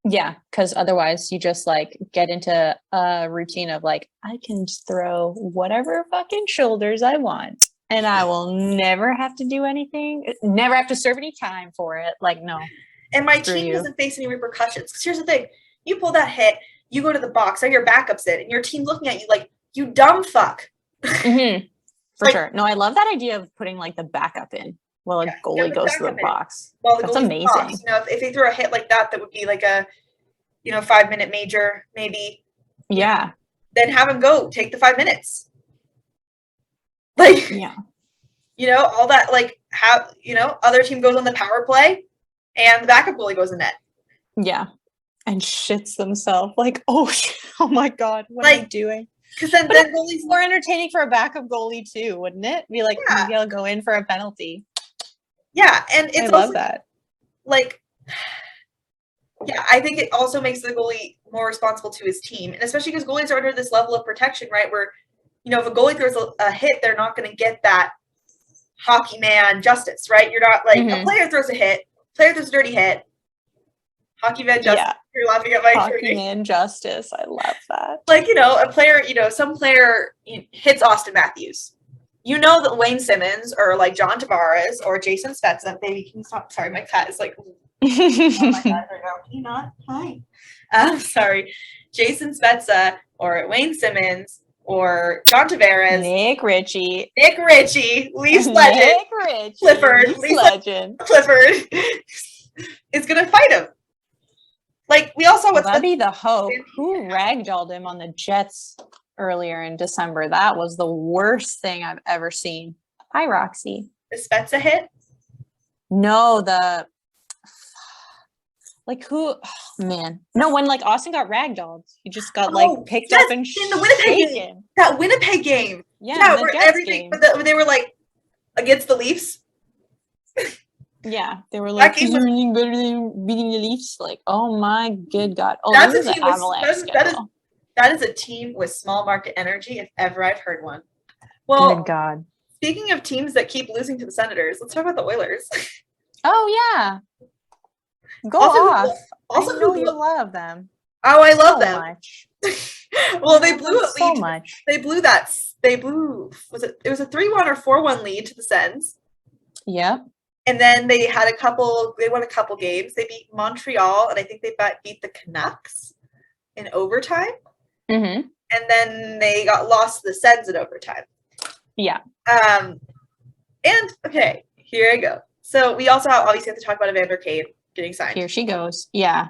Yeah, because otherwise you just like get into a routine of like, I can just throw whatever fucking shoulders I want, and I will never have to do anything, never have to serve any time for it. Like, no. And my team doesn't face any repercussions. Because here's the thing. You pull that hit, you go to the box, or your backup's in, and your team's looking at you like, you dumb fuck. For sure. No, I love that idea of putting like the backup in while a goalie goes to the box. Well, that's amazing. Box. If they throw a hit like that would be like a 5-minute major, maybe. Yeah. Then have him go take the 5 minutes. Like, all that, like, other team goes on the power play and the backup goalie goes in net. Yeah. And shits themselves. Like, oh my God, what am I doing? Because then goalies more entertaining for a backup goalie too, wouldn't it? Be like, maybe I'll go in for a penalty. Yeah, and it's I love that. Like, I think it also makes the goalie more responsible to his team, and especially because goalies are under this level of protection, right? Where, if a goalie throws a hit, they're not going to get that hockey man justice, right? You're not like a player throws a hit, player throws a dirty hit, hockey man justice. Yeah. You're laughing at my hockey man justice. I love that. Like, a player, some player hits Austin Matthews. That Wayne Simmons or like John Tavares or Jason Spezza, baby, can you stop? Sorry, my cat is like, oh my God, right now. Can you not? Hi. Sorry. Jason Spezza or Wayne Simmons or John Tavares. Nick Ritchie. Leafs legend. Nick Ritchie. Clifford. Leafs legend. Clifford is going to fight him. Like, we all saw what's Bubby the Hope, who ragdolled him on the Jets earlier in December. That was the worst thing I've ever seen. Hi, Roxy. The Spezza hit? No, who? Oh, man. No, when like Austin got ragdolled, he just got picked up and in the Winnipeg game. That Winnipeg game. Yeah, where everything. Game. But they were like, against the Leafs. Yeah, they were like, game "Is was- there anything better than beating the Leafs?" Like, oh my good God! Oh, That's this a is team the with Avalanche schedule. that is a team with small market energy, if ever I've heard one. Good Well, God! speaking of teams that keep losing to the Senators, let's talk about the Oilers. Oh yeah, go Also, off! also I who know you love them Oh, I love so them. much. Well, they love blew them a so lead. much. They blew that. They blew. It was a 3-1 or 4-1 lead to the Sens. Yep. And then they had a couple. They won a couple games. They beat Montreal, and I think they beat the Canucks in overtime. Mm-hmm. And then they got lost to the Sens in overtime. Yeah. And okay, here I go. So we also obviously have to talk about Evander Kane getting signed. Here she goes. Yeah.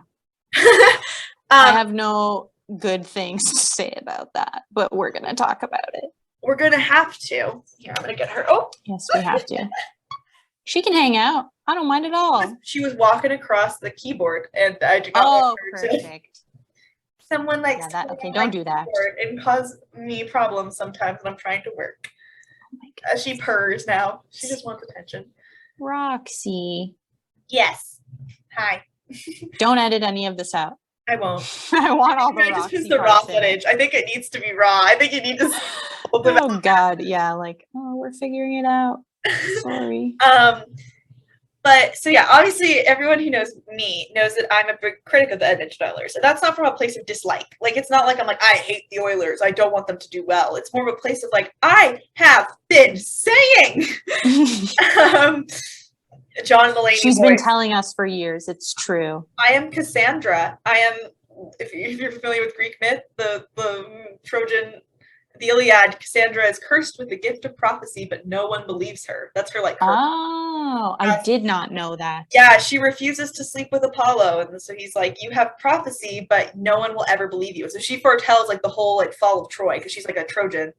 I have no good things to say about that, but we're gonna talk about it. We're gonna have to. Here, I'm gonna get her. Oh, yes, we have to. She can hang out. I don't mind at all. She was walking across the keyboard, and I did not want her perfect. Someone likes don't do that. And cause me problems sometimes when I'm trying to work. Oh my God. She purrs now. She just wants attention. Roxy. Yes. Hi. Don't edit any of this out. I won't. I want all the Roxy. Just the raw footage. I think it needs to be raw. I think you need to. Oh God, yeah. Like, oh, we're figuring it out. Sorry. But so yeah, obviously everyone who knows me knows that I'm a big critic of the Edmonton Oilers. And that's not from a place of dislike. Like, it's not like I'm like, I hate the Oilers, I don't want them to do well. It's more of a place of like, I have been saying. John Mulaney. She's been telling us for years. It's true. I am Cassandra. I am, if you're familiar with Greek myth, the Trojan, the Iliad, Cassandra is cursed with the gift of prophecy, but no one believes her. That's her like. Oh, I did not know that. Yeah, she refuses to sleep with Apollo, and so he's like, "You have prophecy, but no one will ever believe you." So she foretells like the whole like fall of Troy because she's like a Trojan.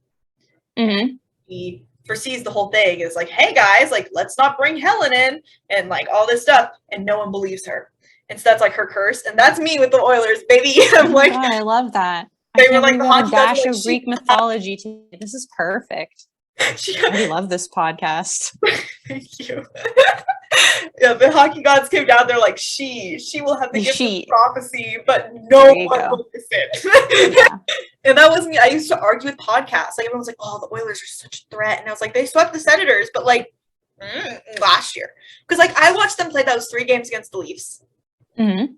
Mm-hmm. He foresees the whole thing. Is like, "Hey guys, like let's not bring Helen in," and like all this stuff, and no one believes her. And so that's like her curse, and that's me with the Oilers, baby. I'm like, God, I love that. They were like a dash of Greek mythology. This is perfect. I love this podcast. Thank you. Yeah, the hockey gods came down. They're like, she will have the gift of prophecy, but no one will listen. Yeah. And that was me. I used to argue with podcasts. Like everyone was like, "Oh, the Oilers are such a threat," and I was like, "They swept the Senators, but like last year, because like I watched them play those 3 games against the Leafs." Mm-hmm.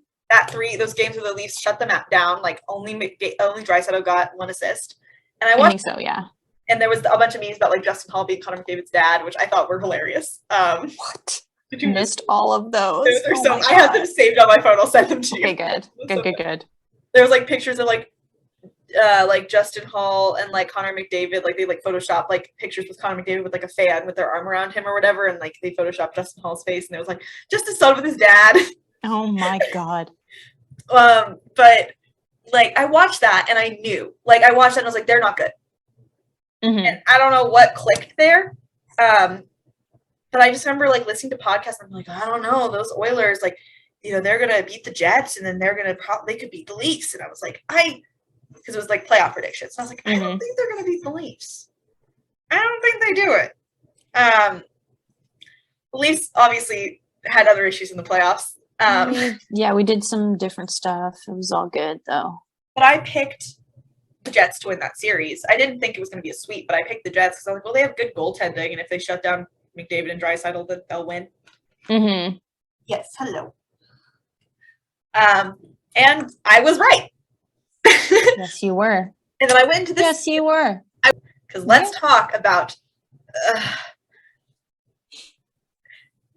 Those games where the Leafs shut them down, like only Draisaitl got 1 assist, and I think so, yeah. And there was a bunch of memes about like Justin Hall being Connor McDavid's dad, which I thought were hilarious. What? Did you missed all of those? I have them saved on my phone. I'll send them to you. Okay, good. There was like pictures of like Justin Hall and like Connor McDavid, like they like photoshopped like pictures with Connor McDavid with like a fan with their arm around him or whatever, and like they photoshopped Justin Hall's face, and it was like just a son with his dad. Oh my God. But like I watched that and I knew, like I watched that and I was like, they're not good. Mm-hmm. And I don't know what clicked there. But I just remember like listening to podcasts and I'm like, I don't know, those Oilers, like, you know, they're gonna beat the Jets and then they could beat the Leafs. And I was like, because it was like playoff predictions. And I was like, I don't think they're gonna beat the Leafs. I don't think they do it. The Leafs obviously had other issues in the playoffs. We did some different stuff. It was all good though. But I picked the Jets to win that series. I didn't think it was going to be a sweep, but I picked the Jets because I was like, well, they have good goaltending, and if they shut down McDavid and Draisaitl, then they'll win. Mm-hmm. Yes, hello. And I was right. Yes, you were. And then I went into this. Yes, you were. Because let's talk about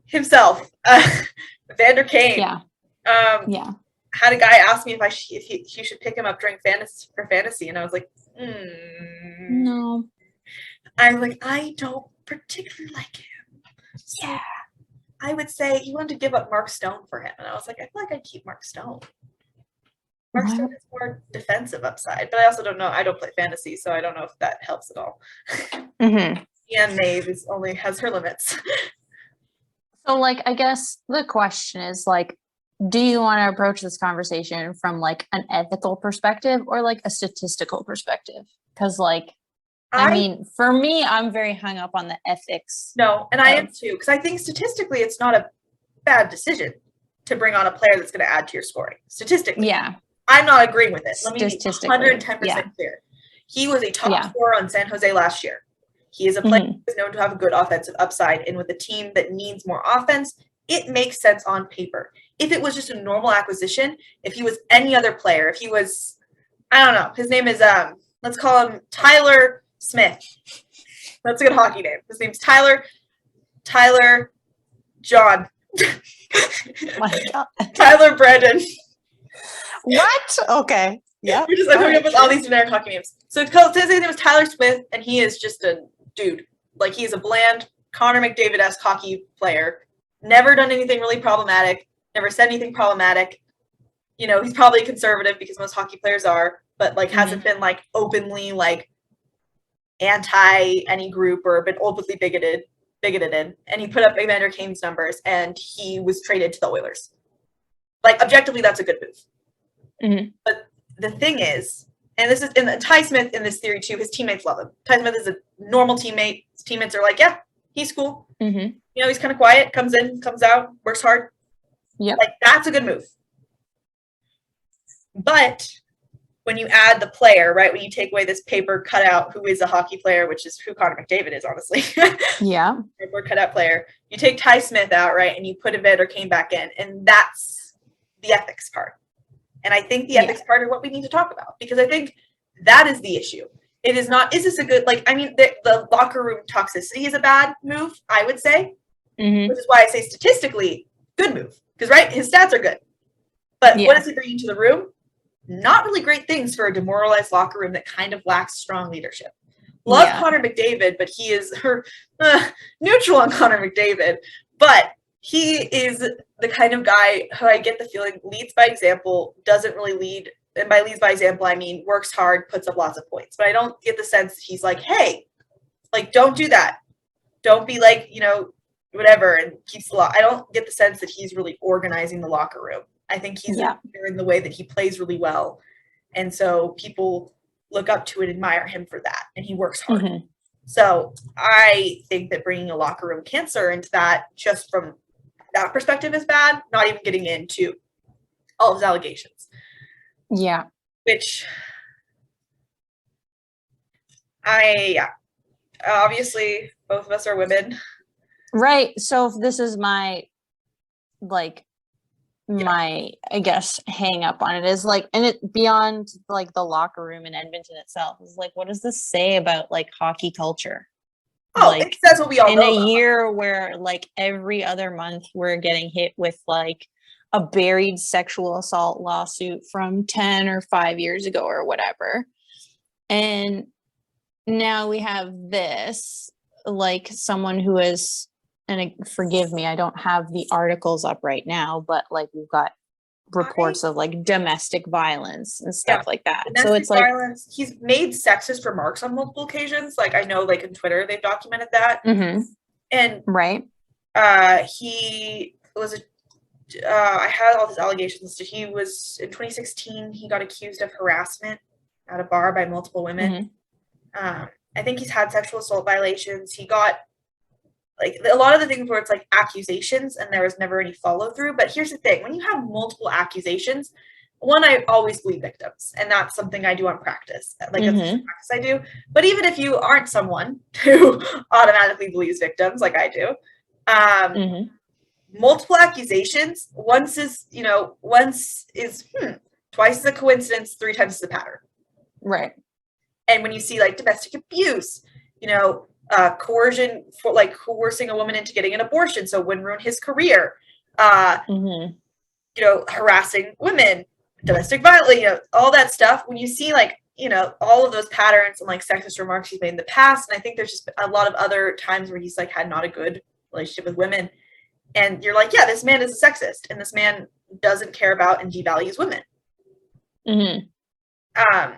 himself, Evander Kane. Yeah. Had a guy ask me if he should pick him up during fantasy, and I was like, no. I'm like, I don't particularly like him. So yeah. I would say he wanted to give up Mark Stone for him, and I was like, I feel like I'd keep Mark Stone. Mark Stone is more defensive upside, but I also don't know. I don't play fantasy, so I don't know if that helps at all. Mm-hmm. And Maeve only has her limits. So, like, I guess the question is, like, do you want to approach this conversation from, like, an ethical perspective or, like, a statistical perspective? Because, like, I mean, for me, I'm very hung up on the ethics. No, and I am too, because I think statistically it's not a bad decision to bring on a player that's going to add to your scoring. Statistically. Yeah. I'm not agreeing with it. Let me be 110% clear. He was a top scorer on San Jose last year. He is a player who is known to have a good offensive upside, and with a team that needs more offense, it makes sense on paper. If it was just a normal acquisition, if he was any other player, if he was, I don't know, his name is, let's call him Tyler Smith. That's a good hockey name. His name's Tyler John. My God. Tyler Brandon. What? Okay. Yeah. We're just coming up with all these generic hockey names. So his name was Tyler Smith, and he is just a dude. Like, he's a bland Connor McDavid-esque hockey player. Never done anything really problematic. Never said anything problematic. You know, he's probably conservative because most hockey players are, but like hasn't been like openly like anti any group or been openly bigoted in. And he put up Evander Kane's numbers, and he was traded to the Oilers. Like, objectively, that's a good move. But the thing is, and this is, and Ty Smith in this theory too, his teammates love him. Ty Smith is a normal teammate. His teammates are like, yeah, he's cool. You know, he's kind of quiet, comes in, comes out, works hard. Yeah. Like, that's a good move. But when you add the player, right, when you take away this paper cutout who is a hockey player, which is who Connor McDavid is, honestly. Yeah. Paper cutout player. You take Ty Smith out, right, and you put Evander Kane back in, and that's the ethics part. And I think the ethics part is what we need to talk about, because I think that is the issue. It is not, is this a good, like, I mean, the locker room toxicity is a bad move, I would say, which is why I say statistically, good move. Because, right, his stats are good. But what is he bringing to the room? Not really great things for a demoralized locker room that kind of lacks strong leadership. Love Connor McDavid, but he is neutral on Connor McDavid. But he is the kind of guy who I get the feeling leads by example, doesn't really lead. And by leads by example, I mean works hard, puts up lots of points. But I don't get the sense that he's like, hey, like, don't do that. Don't be like, you know, whatever, and keeps the law. I don't get the sense that he's really organizing the locker room. I think he's in the way that he plays really well. And so people look up to and admire him for that. And he works hard. So I think that bringing a locker room cancer into that, just from that perspective, is bad, not even getting into all of his allegations. Yeah. Which obviously both of us are women. Right. So if this is my, like, my, I guess, hang up on it is like, and it beyond like the locker room in Edmonton itself is like, what does this say about like hockey culture? Oh, like, it says what we all in know a about. year where like every other month we're getting hit with like a buried sexual assault lawsuit from 10 or 5 years ago or whatever. And now we have this, like, someone who is, and forgive me, I don't have the articles up right now, but like we've got reports of like domestic violence and stuff like that. Domestic so it's like violence. He's made sexist remarks on multiple occasions. Like, I know, like, in Twitter they've documented that. And he was I had all these allegations. He was in 2016. He got accused of harassment at a bar by multiple women. I think he's had sexual assault violations. He got, like, a lot of the things where it's like accusations and there was never any follow through. But here's the thing: when you have multiple accusations, one, I always believe victims, and that's something I do on practice. Like, that's the practice I do. But even if you aren't someone who automatically believes victims, like I do, multiple accusations, once is twice is a coincidence, 3 times is a pattern. Right. And when you see like domestic abuse, coercion, for like coercing a woman into getting an abortion so it wouldn't ruin his career, harassing women, domestic violence, all that stuff. When you see like, all of those patterns and like sexist remarks he's made in the past, and I think there's just a lot of other times where he's like had not a good relationship with women, and you're like, yeah, this man is a sexist, and this man doesn't care about and devalues women.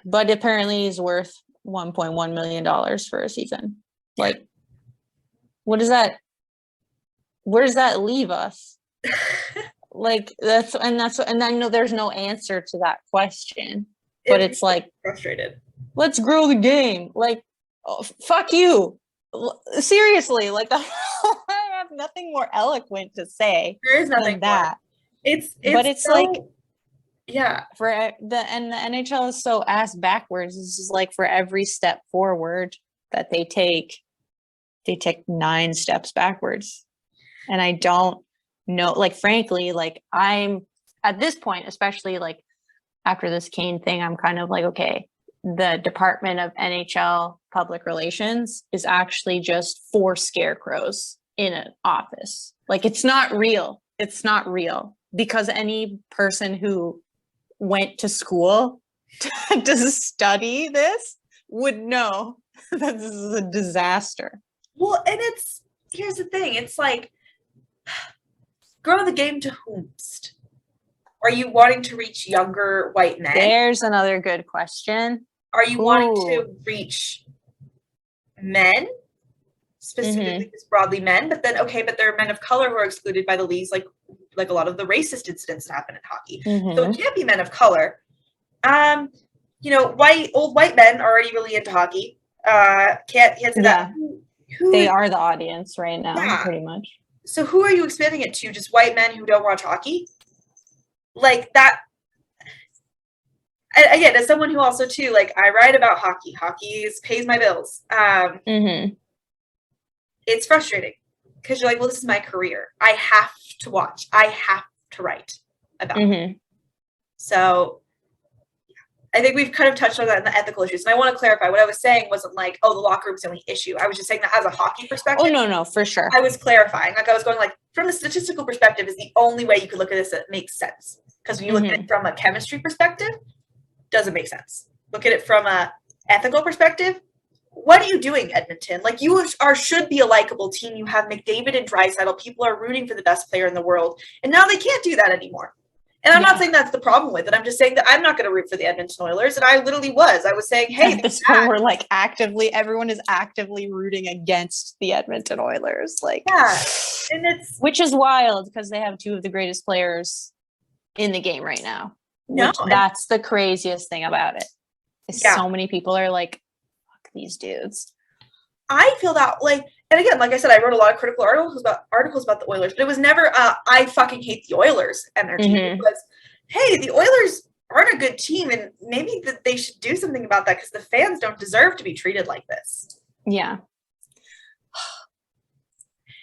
But apparently he's worth $1.1 million for a season. Like, where does that leave us? Like, and I know there's no answer to that question, but it's like, frustrated. Let's grow the game. Like, Oh, fuck you. Seriously, like I have nothing more eloquent to say There is nothing than that. But it's so, like, yeah. For the NHL is so ass backwards. This is like for every step forward that they take 9 steps backwards. And I don't know, like, frankly, like, I'm at this point, especially like after this Kane thing, I'm kind of like, okay, the Department of NHL Public Relations is actually just 4 scarecrows in an office. Like, it's not real. It's not real, because any person who went to school to study this would know that this is a disaster. Well, and here's the thing. It's like, grow the game to whomst? Are you wanting to reach younger white men? There's another good question. Are you wanting to reach men? Specifically, just broadly men, but then, okay, but there are men of color who are excluded by the leagues, like a lot of the racist incidents that happen in hockey. So it can't be men of color. Old white men are already really into hockey. Can't say that. They are the audience right now, pretty much. So who are you expanding it to? Just white men who don't watch hockey? Like that. And again, as someone who also too, like, I write about hockey. Hockey pays my bills. It's frustrating because you're like, well, this is my career. I have to watch. I have to write about it. So I think we've kind of touched on that in the ethical issues. And I want to clarify, what I was saying wasn't like, oh, the locker room's the only issue. I was just saying that as a hockey perspective. Oh, no, for sure. I was clarifying. Like, I was going like, from a statistical perspective is the only way you could look at this that makes sense. Because when you look at it from a chemistry perspective, doesn't make sense. Look at it from a ethical perspective. What are you doing, Edmonton? Like, you should be a likable team. You have McDavid and Draisaitl. People are rooting for the best player in the world. And now they can't do that anymore. And I'm not saying that's the problem with it. I'm just saying that I'm not going to root for the Edmonton Oilers. And I literally was. I was saying, hey, at this point, we're like everyone is actively rooting against the Edmonton Oilers. Like, and which is wild because they have 2 of the greatest players in the game right now. That's the craziest thing about it. So many people are like, fuck these dudes. I feel that, like, and again, like I said, I wrote a lot of critical articles about the Oilers, but it was never I fucking hate the Oilers and their team. It was, hey, the Oilers aren't a good team, and maybe that they should do something about that because the fans don't deserve to be treated like this. Yeah.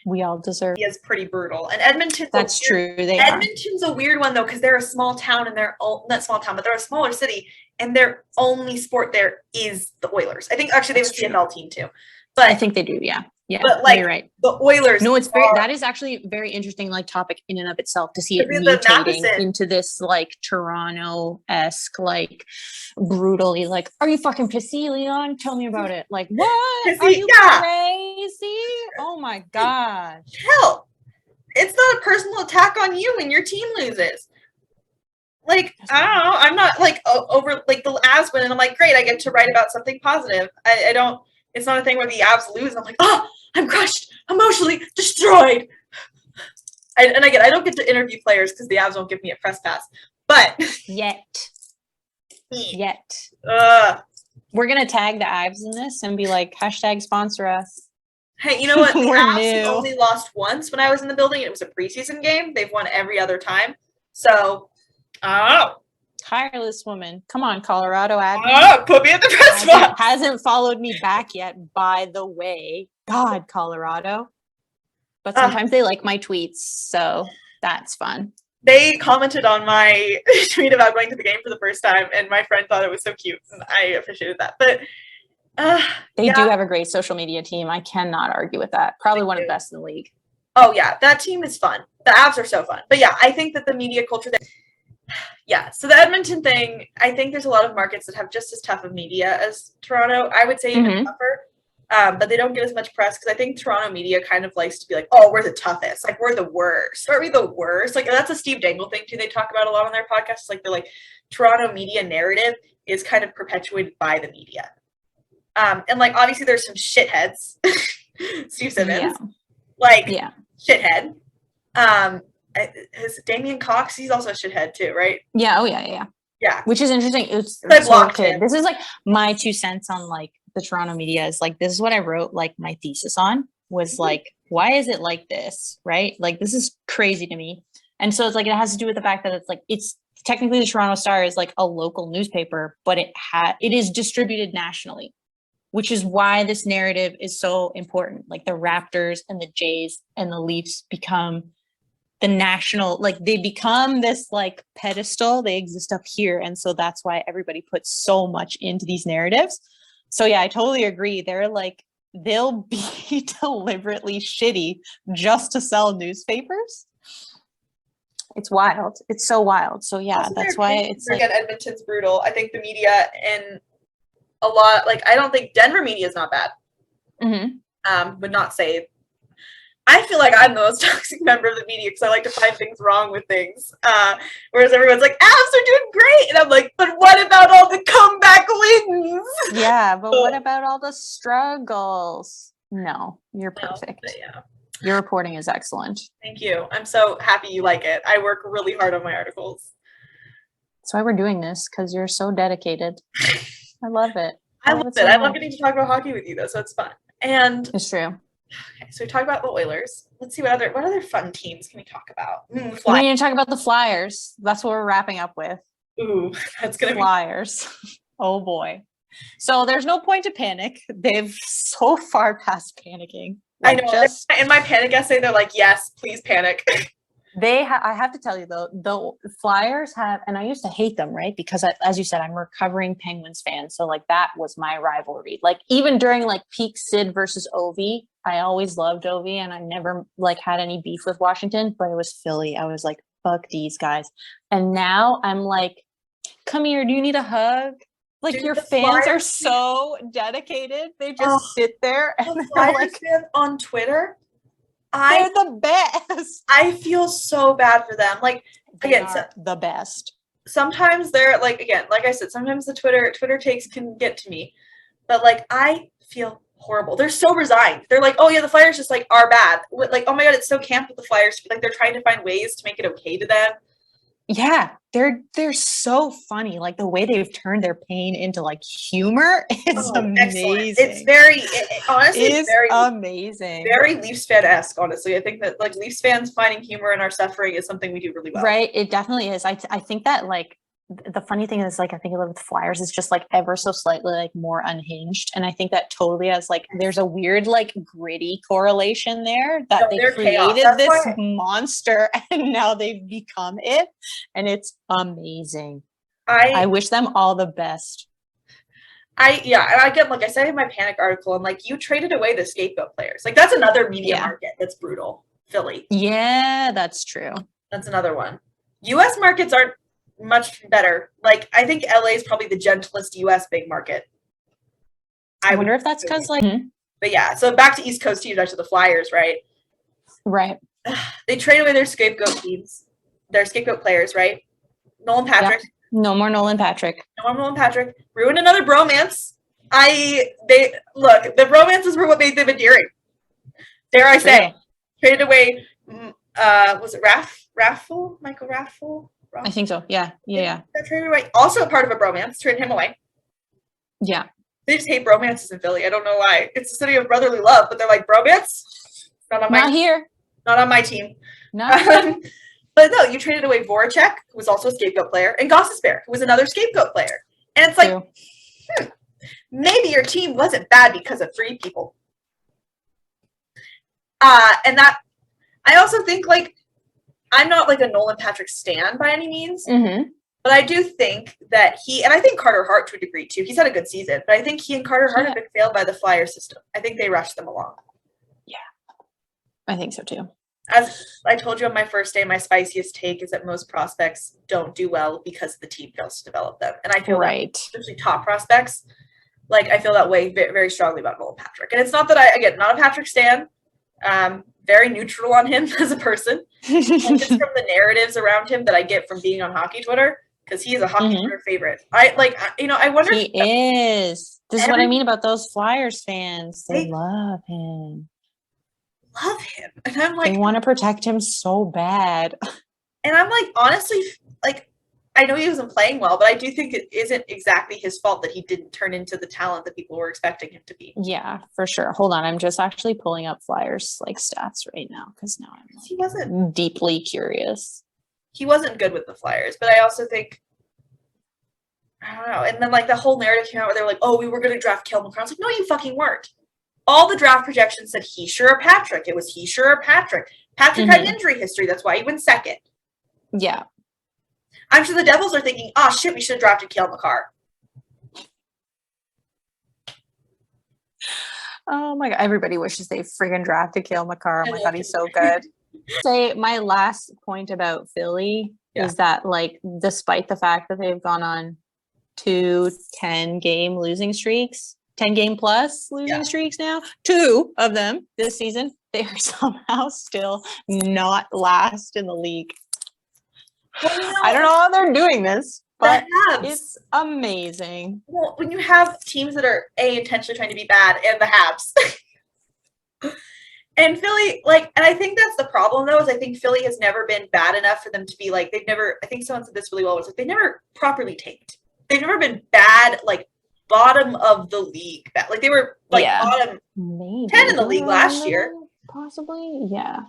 We all deserve. He is pretty brutal, and Edmonton. That's true. Edmonton's a weird one though, because they're a small town, and they're not small town, but they're a smaller city, and their only sport there is the Oilers. I think actually they have a CFL team too, but I think they do. Yeah. But like, you're right. The Oilers. No, that is actually a very interesting like topic in and of itself, to see it mutating into this like Toronto-esque, like brutally, like, are you fucking pissy, Leon? Tell me about it. Like, what? Pissy, are you crazy? Oh my god. Hell, it's not a personal attack on you when your team loses. Like, I don't know. I'm not like over like the Avs win, and I'm like, great, I get to write about something positive. I don't. It's not a thing where the Avs lose and I'm like, oh, I'm crushed, emotionally destroyed. And again, I don't get to interview players because the Avs won't give me a press pass. But yet. We're gonna tag the Avs in this and be like, #sponsor us. Hey, you know what? The Avs only lost once when I was in the building. It was a preseason game. They've won every other time. So, tireless woman. Come on, Colorado admin. Put me at the press box. Hasn't followed me back yet, by the way. God, Colorado. But sometimes they like my tweets, so that's fun. They commented on my tweet about going to the game for the first time, and my friend thought it was so cute, and I appreciated that. But they do have a great social media team. I cannot argue with that. Probably one of the best in the league. Oh, yeah. That team is fun. The Avs are so fun. But yeah, I think that the media culture there. Yeah, so the Edmonton thing, I think there's a lot of markets that have just as tough of media as Toronto. I would say even tougher, but they don't get as much press because I think Toronto media kind of likes to be like, oh, we're the toughest. Like, we're the worst. Aren't we the worst? Like, that's a Steve Dangle thing, too. They talk about a lot on their podcasts. Like, they're like, Toronto media narrative is kind of perpetuated by the media. And, like, obviously there's some shitheads. Steve Simmons. Shithead. Is Damian Cox? He's also a shithead too, right? Yeah. Oh yeah. Yeah. Which is interesting. This is like my 2 cents on like the Toronto media is like, this is what I wrote like my thesis on was like, why is it like this? Right? Like, this is crazy to me. And so it's like, it has to do with the fact that it's like, it's technically the Toronto Star is like a local newspaper, but it is distributed nationally, which is why this narrative is so important. Like the Raptors and the Jays and the Leafs become the national, like they become this like pedestal. They exist up here. And so that's why everybody puts so much into these narratives. So yeah, I totally agree. They're like, they'll be deliberately shitty just to sell newspapers. It's wild. It's so wild. So yeah, also, that's why it's like, again, Edmonton's brutal. I think the media and a lot, like I don't think Denver media is not bad. Would not say. I feel like I'm the most toxic member of the media because I like to find things wrong with things. Whereas everyone's like, Avs are doing great. And I'm like, but what about all the comeback wins? Yeah, but what about all the struggles? No, you're perfect. No, yeah. Your reporting is excellent. Thank you. I'm so happy you like it. I work really hard on my articles. That's why we're doing this, because you're so dedicated. I love it. I love it. I love getting to talk about hockey with you, though, so it's fun. And it's true. Okay, so we talked about the Oilers. Let's see what other fun teams can we talk about? We need to talk about the Flyers. That's what we're wrapping up with. Ooh, that's gonna Flyers. Oh boy. So there's no point to panic. They've so far past panicking. Like, I know. In my panic essay, they're like, "Yes, please panic." I have to tell you though, the Flyers have, and I used to hate them, right? Because as you said, I'm a recovering Penguins fan. So like that was my rivalry. Like even during like peak Sid versus Ovi, I always loved Ovi and I never like had any beef with Washington, but it was Philly. I was like, fuck these guys. And now I'm like, come here, do you need a hug? Like dude, your fans are so dedicated. They just sit there and the Flyers like fans on Twitter. They're the best. I feel so bad for them. Like they are the best. Sometimes they're like, again, like I said, sometimes the Twitter takes can get to me, but like I feel horrible. They're so resigned. They're like, oh yeah, the Flyers just like are bad. Like, oh my god, it's so camp with the Flyers. Like they're trying to find ways to make it okay to them. Yeah, they're so funny. Like the way they've turned their pain into like humor is amazing. Excellent. It's very, honestly, it's very amazing. Very Leafs fan-esque, honestly. I think that like Leafs fans finding humor in our suffering is something we do really well. Right, it definitely is. I think that like the funny thing is like I think with Flyers is just like ever so slightly like more unhinged, and I think that totally has like there's a weird like gritty correlation there that they created this monster and now they've become it, and it's amazing. I wish them all the best. I get, like I said in my panic article, I'm like, you traded away the scapegoat players. Like that's another media market that's brutal. Philly. Yeah, that's true. That's another one. US markets aren't much better. Like I think LA is probably the gentlest US big market. I wonder if that's because like but yeah, so back to East Coast teams, back to the Flyers, right? Right. They trade away their scapegoat teams, their scapegoat players, right? Nolan Patrick. Yep. No more Nolan Patrick. No more Nolan Patrick. Ruined another bromance. The bromances were what made them endearing. Dare I say. Traded away was it Raffle? Michael Raffle? I think so. Yeah. That traded away. Also a part of a bromance. Traded him away. Yeah. They just hate bromances in Philly. I don't know why. It's a city of brotherly love, but they're like, bromance? Not here. Not on my team. No. But no, you traded away Voracek, who was also a scapegoat player, and Gossesbear, who was another scapegoat player. And it's like, maybe your team wasn't bad because of 3 people. And that, I also think, like, I'm not like a Nolan Patrick stan by any means, but I do think that and I think Carter Hart to a degree too. He's had a good season, but I think he and Carter Hart have been failed by the Flyer system. I think they rushed them along. Yeah, I think so too. As I told you on my first day, my spiciest take is that most prospects don't do well because the team fails to develop them. And I feel that especially top prospects, like I feel that way very, very strongly about Nolan Patrick. And it's not that not a Patrick stan, very neutral on him as a person. And just from the narratives around him that I get from being on hockey Twitter, because he is a hockey Twitter favorite. I wonder he is. This is what I mean about those Flyers fans. They love him. And I'm like, they want to protect him so bad. And I'm like, honestly, like I know he wasn't playing well, but I do think it isn't exactly his fault that he didn't turn into the talent that people were expecting him to be. Yeah, for sure. Hold on, I'm just actually pulling up Flyers like stats right now because now I'm He wasn't deeply curious. He wasn't good with the Flyers, but I also think I don't know. And then like the whole narrative came out where they were like, "Oh, we were going to draft Cale Makar." I was like, "No, you fucking weren't." All the draft projections said Heischer or Patrick. It was Heischer or Patrick. Patrick had an injury history. That's why he went second. Yeah. I'm sure the Devils are thinking, "Oh shit, we should have drafted Cale Makar." Oh my god! Everybody wishes they friggin' drafted Cale Makar. Oh my god, he's so good. Say my last point about Philly is that like, despite the fact that they've gone on 2 10-game losing streaks, 10-game plus losing streaks now, 2 of them this season, they are somehow still not last in the league. Well, I don't know how they're doing this, but it's amazing. Well, when you have teams that are intentionally trying to be bad and the Habs. And Philly, like, and I think that's the problem, though, is I think Philly has never been bad enough for them to be, like, they've never, I think someone said this really well, was like, they never properly tanked. They've never been bad, like, bottom of the league. Like, they were, like, bottom 10 in the league last year. Possibly, yeah.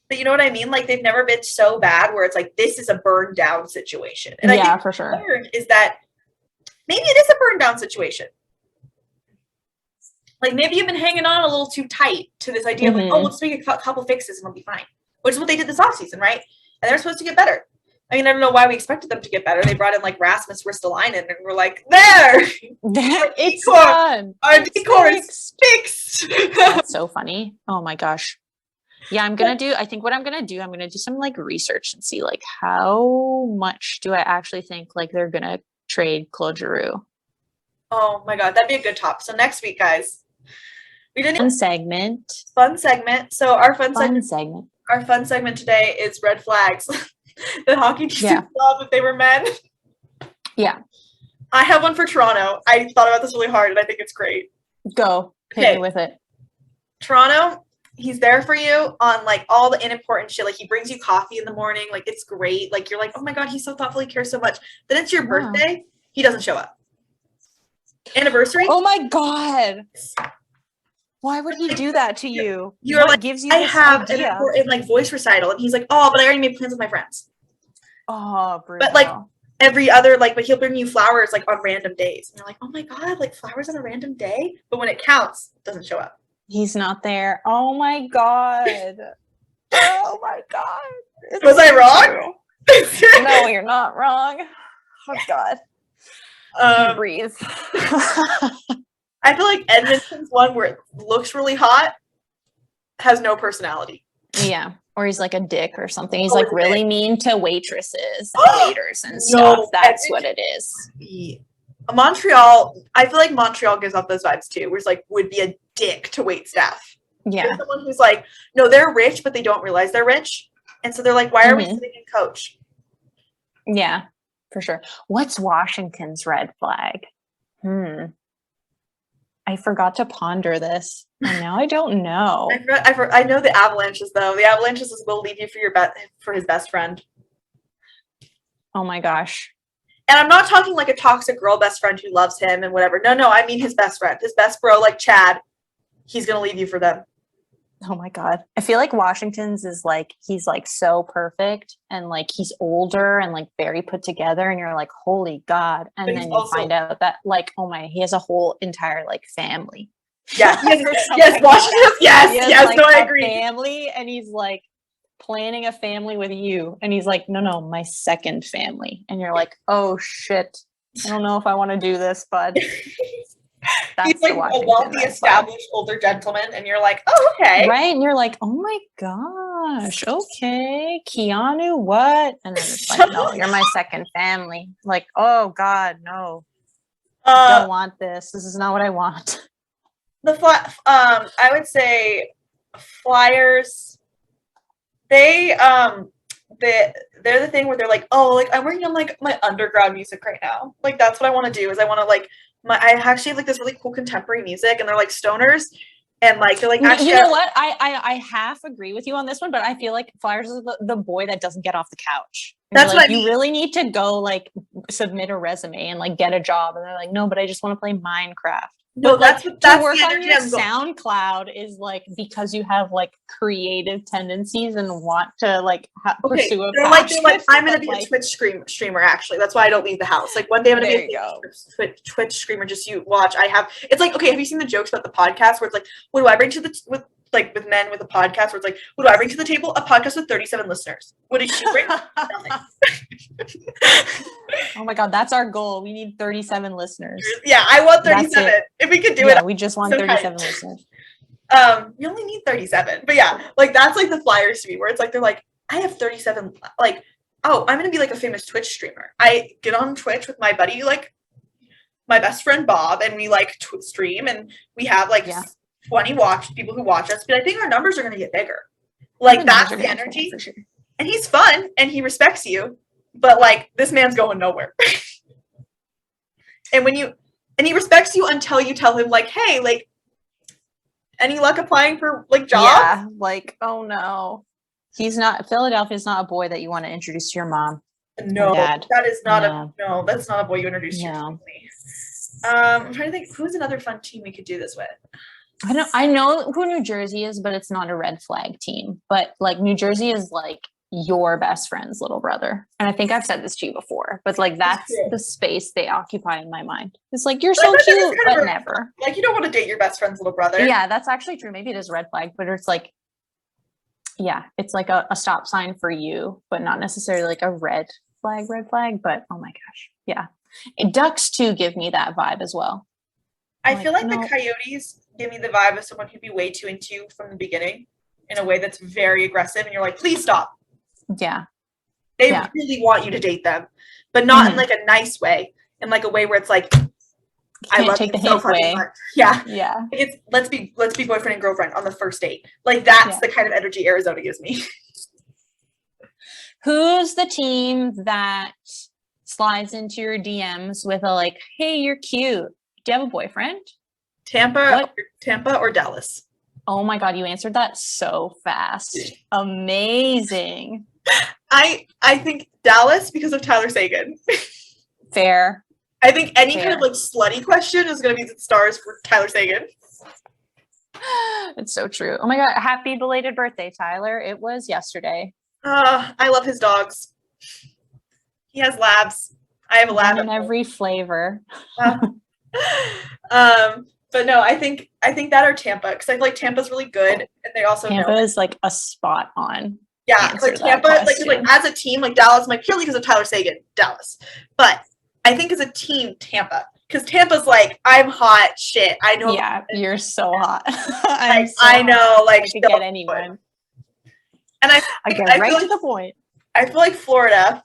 But you know what I mean? Like, they've never been so bad where it's like, this is a burn down situation. And I think for sure. Is that maybe it is a burn down situation. Like, maybe you've been hanging on a little too tight to this idea of, like, oh, let's make a couple fixes and we'll be fine. Which is what they did this offseason, right? And they're supposed to get better. I mean, I don't know why we expected them to get better. They brought in, like, Rasmus Ristolainen, and we're like, there! It's done! Our decor is fixed! That's so funny. Oh, my gosh. Yeah, I'm going to do some, like, research and see, like, how much do I actually think, like, they're going to trade Claude Giroux. Oh, my God. That'd be a good top. So next week, guys. We did fun segment. So our fun segment today is red flags. The hockey team love if they were men. Yeah. I have one for Toronto. I thought about this really hard and I think it's great. Go. Hit me with it. Toronto, he's there for you on like all the unimportant shit. Like he brings you coffee in the morning. Like it's great. Like you're like, oh my God, he's so thoughtful. He cares so much. Then it's your birthday. He doesn't show up. Anniversary. Oh my God. Why would he do that to you? You're like, gives you I have an important like voice recital, and he's like, oh, but I already made plans with my friends. Oh, brutal. But like every other but he'll bring you flowers like on random days, and you're like, oh my God, like flowers on a random day. But when it counts, it doesn't show up. He's not there. Oh my God. Oh my God. Was I wrong? No, you're not wrong. Oh God. Breathe. I feel like Edmonton's one where it looks really hot, has no personality. Yeah. Or he's like a dick or something. He's like really mean to waitresses and waiters and stuff. That's what it is. Montreal, I feel like Montreal gives off those vibes too, where it's like would be a dick to wait staff. Yeah. There's someone who's like, no, they're rich, but they don't realize they're rich. And so they're like, why are we sitting in coach? Yeah, for sure. What's Washington's red flag? I forgot to ponder this, and now I don't know. I know the Avalanches though. The Avalanches will leave you for his best friend. Oh my gosh! And I'm not talking like a toxic girl best friend who loves him and whatever. No, I mean his best friend, his best bro, like Chad. He's gonna leave you for them. Oh my God. I feel like Washington's is like, he's like so perfect and like he's older and like very put together and you're like, holy God. And then you find out that like, oh my, he has a whole entire like family. Yeah. Yes. Washington. Yes. Like, no, I agree. Family. And he's like planning a family with you. And he's like, no, my second family. And you're like, oh shit. I don't know if I want to do this, bud. That's he's like a wealthy, established older gentleman, and you're like, oh, okay. Right? And you're like, oh my gosh, okay. Keanu, what? And then it's like, no, you're my second family. Like, oh God, no. I don't want this. This is not what I want. I would say Flyers, they're the thing where they're like, oh, like I'm working on like my underground music right now. Like that's what I want to do is I want to like I actually have like this really cool contemporary music and they're like stoners And like they're like, actually, you know what? I half agree with you on this one, but I feel like Flyers is the boy that doesn't get off the couch. That's what I mean. You really need to go like submit a resume and like get a job, and they're like, no, but I just want to play Minecraft. No, but that's to work on your SoundCloud is like because you have like creative tendencies and want to like pursue a passion. They're like, I'm gonna be a Twitch streamer. Actually, that's why I don't leave the house. Like one day I'm gonna be a Twitch streamer. Just you watch. It's like, okay, have you seen the jokes about the podcast where it's like, what do I bring to the with men with a podcast where it's like, what do I bring to the table? A podcast with 37 listeners. What did you bring? Oh my god, that's our goal. We need 37 listeners. Yeah, I want 37. If we could do it, we just want 37 listeners. You only need 37. But yeah, like that's like the Flyers to me, where it's like they're like, I have 37. Like, oh, I'm gonna be like a famous Twitch streamer. I get on Twitch with my buddy, like my best friend Bob, and we like stream, and we have like 20 people who watch us. But I think our numbers are gonna get bigger. Like that's the energy. For sure. And he's fun and he respects you, but like this man's going nowhere. And he respects you until you tell him like, hey, like, any luck applying for like jobs? Yeah, like, oh no. Philadelphia's not a boy that you want to introduce to your mom. No, that is not that's not a boy you introduce to your family. I'm trying to think, who's another fun team we could do this with? I know who New Jersey is, but it's not a red flag team. But like New Jersey is like your best friend's little brother. And I think I've said this to you before, but like that's the space they occupy in my mind. It's like, you're so cute, but never. Like you don't want to date your best friend's little brother. Yeah, that's actually true. Maybe it is a red flag, but it's like, yeah, it's like a stop sign for you, but not necessarily like a red flag, but oh my gosh. Yeah. Ducks too give me that vibe as well. I feel like the Coyotes give me the vibe of someone who'd be way too into you from the beginning in a way that's very aggressive, and you're like, please stop. Yeah. They really want you to date them, but not in like a nice way, in like a way where it's like, I love you so fucking much. Yeah. Yeah. It's let's be boyfriend and girlfriend on the first date. Like that's the kind of energy Arizona gives me. Who's the team that slides into your DMs with a like, hey, you're cute. Do you have a boyfriend? Tampa or Dallas? Oh my god, you answered that so fast. Amazing. I think Dallas because of Tyler Sagan. Fair. I think any kind of like slutty question is going to be the stars for Tyler Sagan. It's so true. Oh my god, happy belated birthday, Tyler. It was yesterday. I love his dogs. He has labs. I have a lab in every flavor. But no, I think that or Tampa, because I feel like Tampa's really good, and they also Tampa is like a spot on. Yeah, like Tampa, like as a team, like Dallas, like purely because of Tyler Sagan, Dallas. But I think as a team, Tampa, because Tampa's like, I'm hot shit. I know. Yeah, you're so hot. I know, like I could get anyone. And I get right to the point. I feel like Florida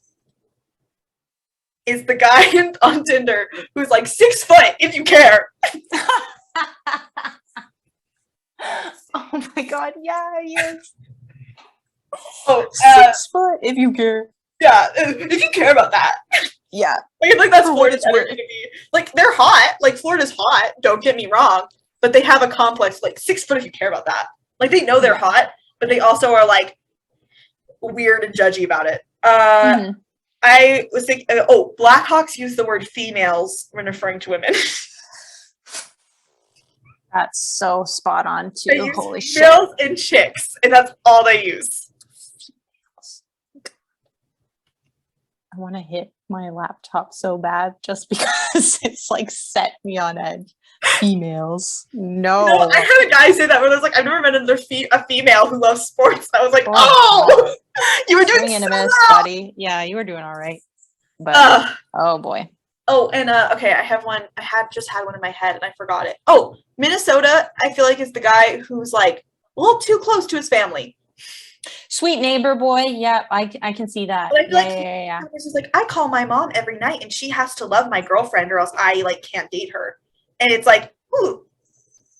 is the guy on Tinder who's like 6 foot if you care. Oh my god, yeah, he is. Oh, 6 foot if you care. Yeah, if you care about that. Yeah. Like, I think that's Florida's weird. Like, they're hot. Like, Florida's hot. Don't get me wrong. But they have a complex, like, 6 foot if you care about that. Like, they know they're hot, but they also are, like, weird and judgy about it. I was thinking, Blackhawks use the word females when referring to women. That's so spot on, too. Holy shit. Females and chicks, and that's all they use. I want to hit my laptop so bad just because it's like set me on edge. Females. No. I heard a guy say that where I was like, I've never met a female who loves sports. I was like, oh, you were doing so well, buddy. Yeah, you were doing all right. But oh boy. Oh, and okay, I have one. I just had one in my head and I forgot it. Oh, Minnesota, I feel like is the guy who's like a little too close to his family. Sweet neighbor boy. Yeah, I can see that. Yeah. It's just like, I call my mom every night and she has to love my girlfriend or else I like can't date her. And it's like, ooh.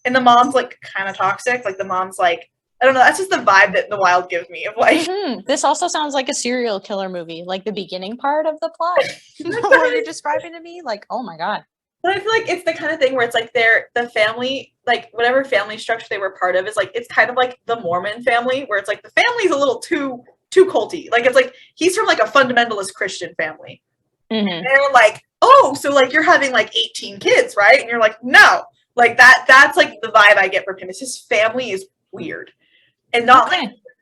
And the mom's like kind of toxic. Like the mom's like, I don't know. That's just the vibe that the Wild gives me of like. This also sounds like a serial killer movie. Like the beginning part of the plot. What you're describing to me, like, oh my god. But I feel like it's the kind of thing where it's like the family, like whatever family structure they were part of is like, it's kind of like the Mormon family where it's like the family's a little too culty. Like it's like he's from like a fundamentalist Christian family. Mm-hmm. They're like, oh, so like you're having like 18 kids, right? And you're like, no. Like that's like the vibe I get from him. Is his family is weird. And not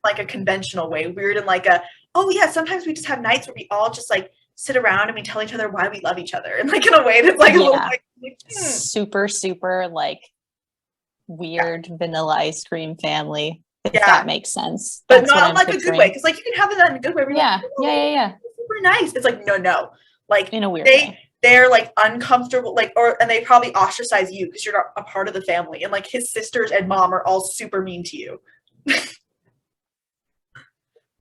like a conventional way. Weird and like a, oh yeah, sometimes we just have nights where we all just like sit around and we tell each other why we love each other. And like in a way that's like a little like super, super like weird vanilla ice cream family. If that makes sense. But that's not like picturing. A good way. Because like you can have that in a good way. Yeah. Like, yeah. Super nice. It's like, no. Like in a weird way. They're like uncomfortable, like, and they probably ostracize you because you're not a part of the family. And like his sisters and mom are all super mean to you.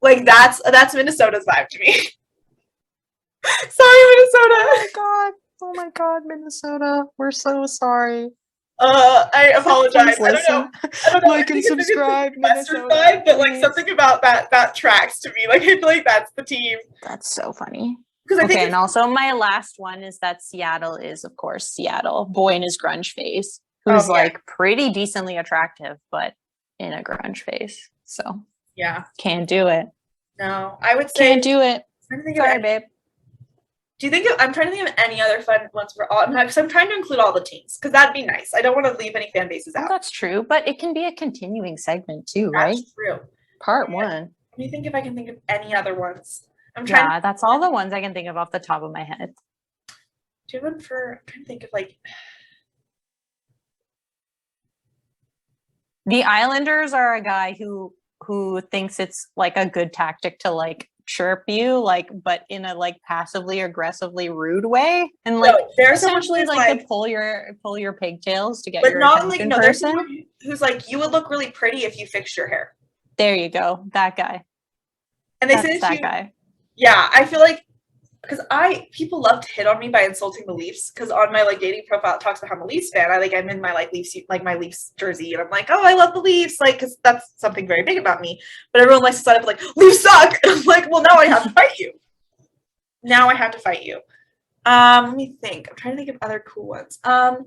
Like that's Minnesota's vibe to me. Sorry, Minnesota. Oh my god, Minnesota. We're so sorry. I apologize. I don't know. Like and subscribe, Minnesota. Vibe, but like something about that tracks to me. Like I feel like that's the team. That's so funny. Okay, and also my last one is that Seattle is, of course, Seattle. Boy in his grunge phase, who's like pretty decently attractive, but in a grunge phase. So can't do it. No, I would say can't do it. Sorry, babe. Do you think I'm trying to think of any other fun ones for all? Because I'm trying to include all the teams because that'd be nice. I don't want to leave any fan bases out. That's true, but it can be a continuing segment too, right? That's true. Part 1. Let me think if I can think of any other ones. That's all the ones I can think of off the top of my head. Do you have one for? I'm trying to think of like. The Islanders are a guy who thinks it's like a good tactic to like chirp you, like, but in a like passively aggressively rude way, and like there's essentially like to pull your pigtails to get your attention. But there's someone who's like, you would look really pretty if you fixed your hair. There you go, that guy. And they say that guy. Yeah, I feel like because people love to hit on me by insulting the Leafs because on my like dating profile it talks about how I'm a Leafs fan. I'm in my like Leafs jersey and I'm like, oh, I love the Leafs, like because that's something very big about me. But everyone likes to sign up like Leafs suck. And I'm like, well, now I have to fight you. Let me think. I'm trying to think of other cool ones. I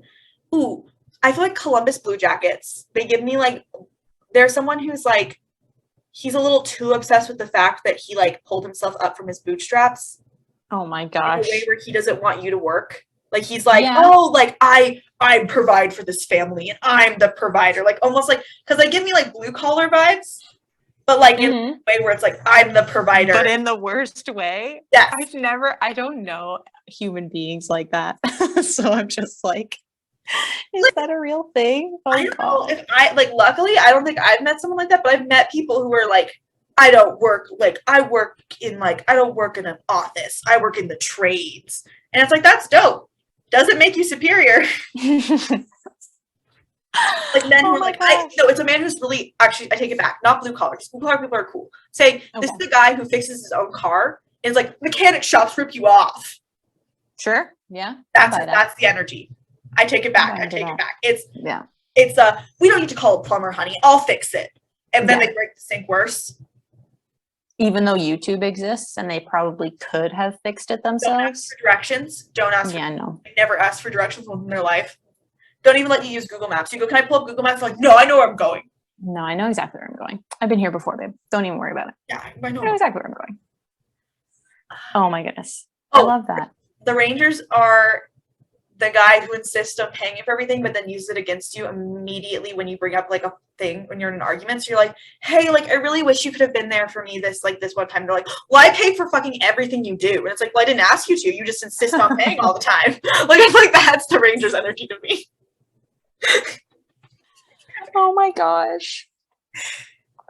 feel like Columbus Blue Jackets. They give me like, there's someone who's like, he's a little too obsessed with the fact that he like pulled himself up from his bootstraps. Oh my gosh. In a way where he doesn't want you to work. Like he's like, oh, like I provide for this family and I'm the provider. Like almost like, because they give me like blue collar vibes, but like in a way where it's like I'm the provider. But in the worst way. Yes. I don't know human beings like that. So I'm just like, is that a real thing? Oh, I don't know if luckily I don't think I've met someone like that, but I've met people who are like, I don't work I don't work in an office. I work in the trades. And it's like, that's dope. Doesn't make you superior. Like men who are like, no, it's a man who's really, actually, I take it back, not blue collar. Blue collar people are cool. Saying, this is the guy who fixes his own car. And it's like, mechanic shops rip you off. Sure. Yeah. That's the energy. I take it back. It's we don't need to call a plumber, honey. I'll fix it. And then they break the sink worse. Even though YouTube exists and they probably could have fixed it themselves. Don't ask for directions. Don't ask no. They never ask for directions once in their life. Don't even let you use Google Maps. You go, can I pull up Google Maps? I'm like, no, I know where I'm going. No, I know exactly where I'm going. I've been here before, babe. Don't even worry about it. Yeah, I know exactly where I'm going. Oh my goodness. I love that. The Rangers are the guy who insists on paying you for everything, but then uses it against you immediately when you bring up like a thing when you're in an argument. So you're like, hey, like I really wish you could have been there for me this one time. They're like, well, I pay for fucking everything you do. And it's like, well, I didn't ask you to. You just insist on paying all the time. Like I feel like that's the Rangers energy to me. Oh my gosh.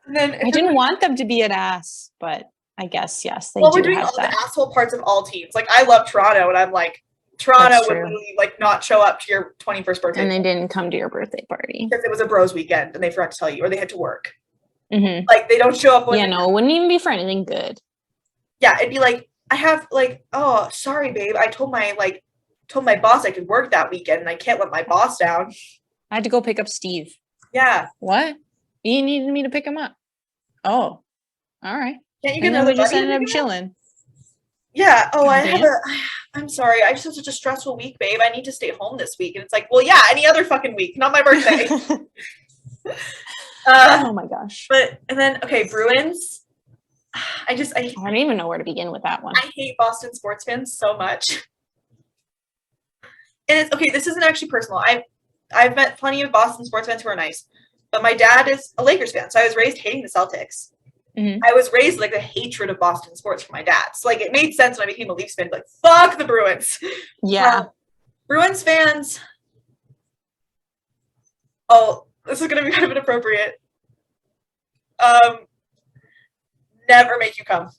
And then I didn't want them to be an ass, but I guess yes, they well, do we're doing have all that. the asshole parts of all teams. Like I love Toronto, and I'm like, Toronto would literally like not show up to your 21st birthday, and they didn't come to your birthday party because it was a bros weekend and they forgot to tell you, or they had to work. Mm-hmm. Like they don't show up. When it wouldn't even be for anything good. Yeah, it'd be like I have like, oh, sorry, babe. I told my boss I could work that weekend, and I can't let my boss down. I had to go pick up Steve. Yeah. What? You needed me to pick him up. Oh, all right. Can't you get and then we just ended up chilling. Yeah. Oh, Dan? I'm sorry. I just had such a stressful week, babe. I need to stay home this week. And it's like, well, yeah, any other fucking week, not my birthday. Oh my gosh. And then, okay, Bruins. I don't even know where to begin with that one. I hate Boston sports fans so much. And it's okay, this isn't actually personal. I've met plenty of Boston sports fans who are nice, but my dad is a Lakers fan, so I was raised hating the Celtics. Mm-hmm. I was raised like the hatred of Boston sports from my dad. So like it made sense when I became a Leafs fan, like fuck the Bruins. Yeah. Bruins fans. Oh, this is gonna be kind of inappropriate. Never make you come.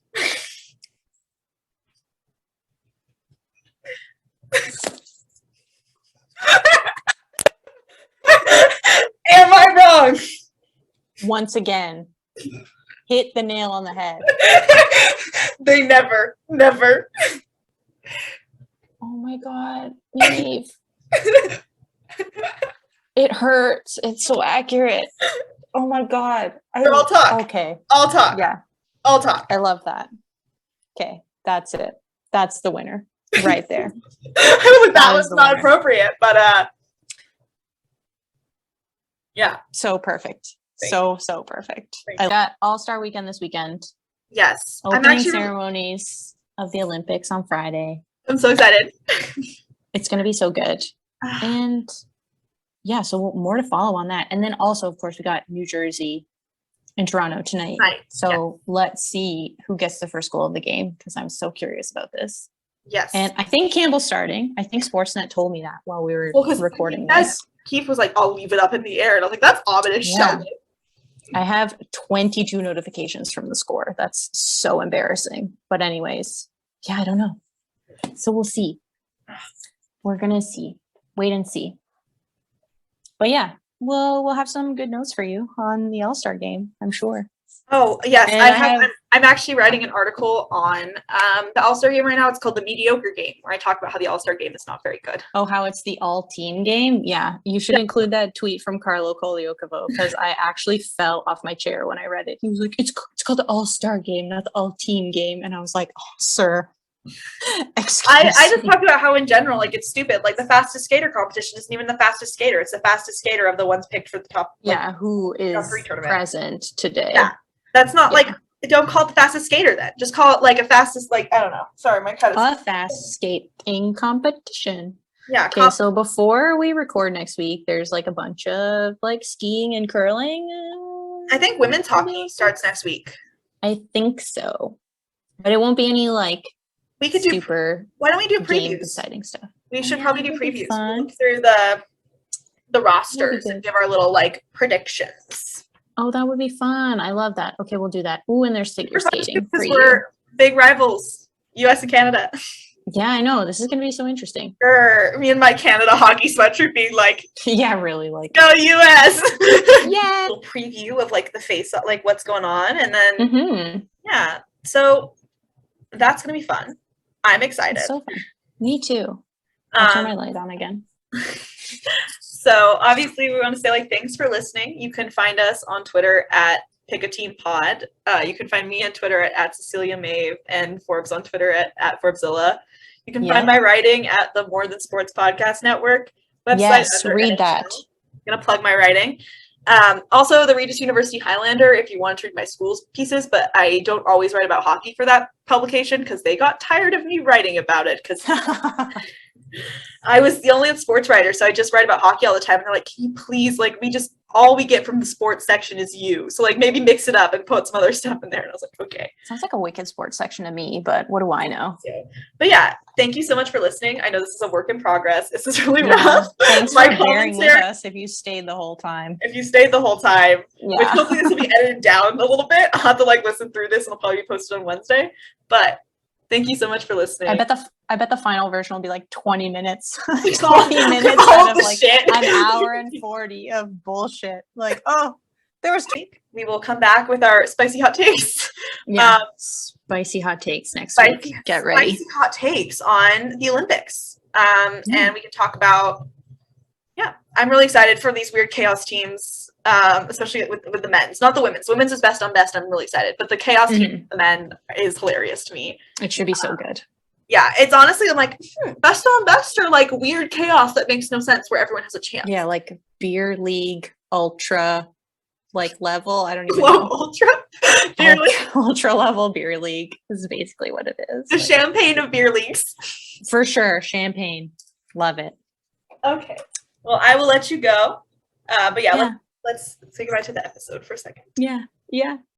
Am I wrong? Once again, hit the nail on the head. They never. Oh my God, Maeve. It hurts. It's so accurate. Oh my God. I'll talk. Okay. I'll talk. Yeah. I'll talk. I love that. Okay. That's it. That's the winner right there. that was not appropriate, but yeah. So perfect. So perfect. I got All-Star Weekend this weekend. Yes. Opening ceremonies of the Olympics on Friday. I'm so excited. It's going to be so good. And yeah, so more to follow on that. And then also, of course, we got New Jersey and Toronto tonight. So let's see who gets the first goal of the game, because I'm so curious about this. Yes. And I think Campbell's starting. I think Sportsnet told me that while we were recording this. Keith was like, I'll leave it up in the air. And I was like, that's ominous. Yeah. I have 22 notifications from the score. That's so embarrassing. But anyways, yeah, I don't know. So we'll see. We're going to see. Wait and see. But yeah, we'll have some good notes for you on the All-Star game, I'm sure. Oh, yes. I'm actually writing an article on the All-Star game right now. It's called The Mediocre Game, where I talk about how the All-Star game is not very good. Oh, how it's the all-team game? Yeah, you should include that tweet from Carlo Coliocovo, because I actually fell off my chair when I read it. He was like, it's called the All-Star game, not the all-team game. And I was like, oh, sir. I just talked about how in general, like, it's stupid. Like, the fastest skater competition isn't even the fastest skater. It's the fastest skater of the ones picked for the top. Yeah, who is present today. Yeah. That's not like, don't call it the fastest skater then. Just call it like a fastest, like, I don't know. Sorry, my cut is. A fast skating competition. Yeah. Okay, so before we record next week, there's like a bunch of like skiing and curling. I think women's hockey starts next week. I think so. But it won't be any like we could super. Why don't we do previews? Exciting stuff. We should probably do previews. We'll look through the rosters and give our little like predictions. Oh, that would be fun. I love that. Okay, we'll do that. Ooh, and there's figure skating for you. We're big rivals, US and Canada. Yeah, I know. This is going to be so interesting. Sure. Me and my Canada hockey sweatshirt being like, yeah, really like, go US. Yeah. A little preview of like the face, like what's going on. And then, yeah. So that's going to be fun. I'm excited. It's so fun. Me too. I'll turn my light on again. So obviously we want to say like thanks for listening. You can find us on Twitter at Pick a Team Pod. You can find me on Twitter at Cecilia Maeve, and Forbes on Twitter at Forbezilla. You can find my writing at the More Than Sports Podcast Network website. Yes, read that. I'm gonna plug my writing. Also, the Regis University Highlander, if you want to read my school's pieces, but I don't always write about hockey for that publication because they got tired of me writing about it because I was the only sports writer, so I just write about hockey all the time. And they're like, can you please, like, all we get from the sports section is you. So, like, maybe mix it up and put some other stuff in there. And I was like, okay. Sounds like a wicked sports section to me, but what do I know? But yeah, thank you so much for listening. I know this is a work in progress. This is really rough. Thanks for bearing with us if you stayed the whole time. If you stayed the whole time, which hopefully this will be edited down a little bit. I'll have to, like, listen through this and it'll probably be posted on Wednesday. But thank you so much for listening. I bet the final version will be like 20 minutes. 20 minutes out of like shit. An hour and 40 of bullshit. Like, oh, there was. We will come back with our spicy hot takes. Yeah, spicy hot takes next week. Get ready. Spicy hot takes on the Olympics. And we can talk about, Yeah, I'm really excited for these weird chaos teams, especially with the men's, not the women's. Women's is best on best. I'm really excited, but the chaos team, the men, is hilarious to me. It should be so good. Yeah, it's honestly, I'm like, best on best or like weird chaos that makes no sense where everyone has a chance. Yeah, like beer league ultra like level. I don't even know. Ultra level beer league is basically what it is. The champagne of beer leagues. For sure, champagne. Love it. Okay. Well, I will let you go. But yeah, let's say goodbye to the episode for a second. Yeah.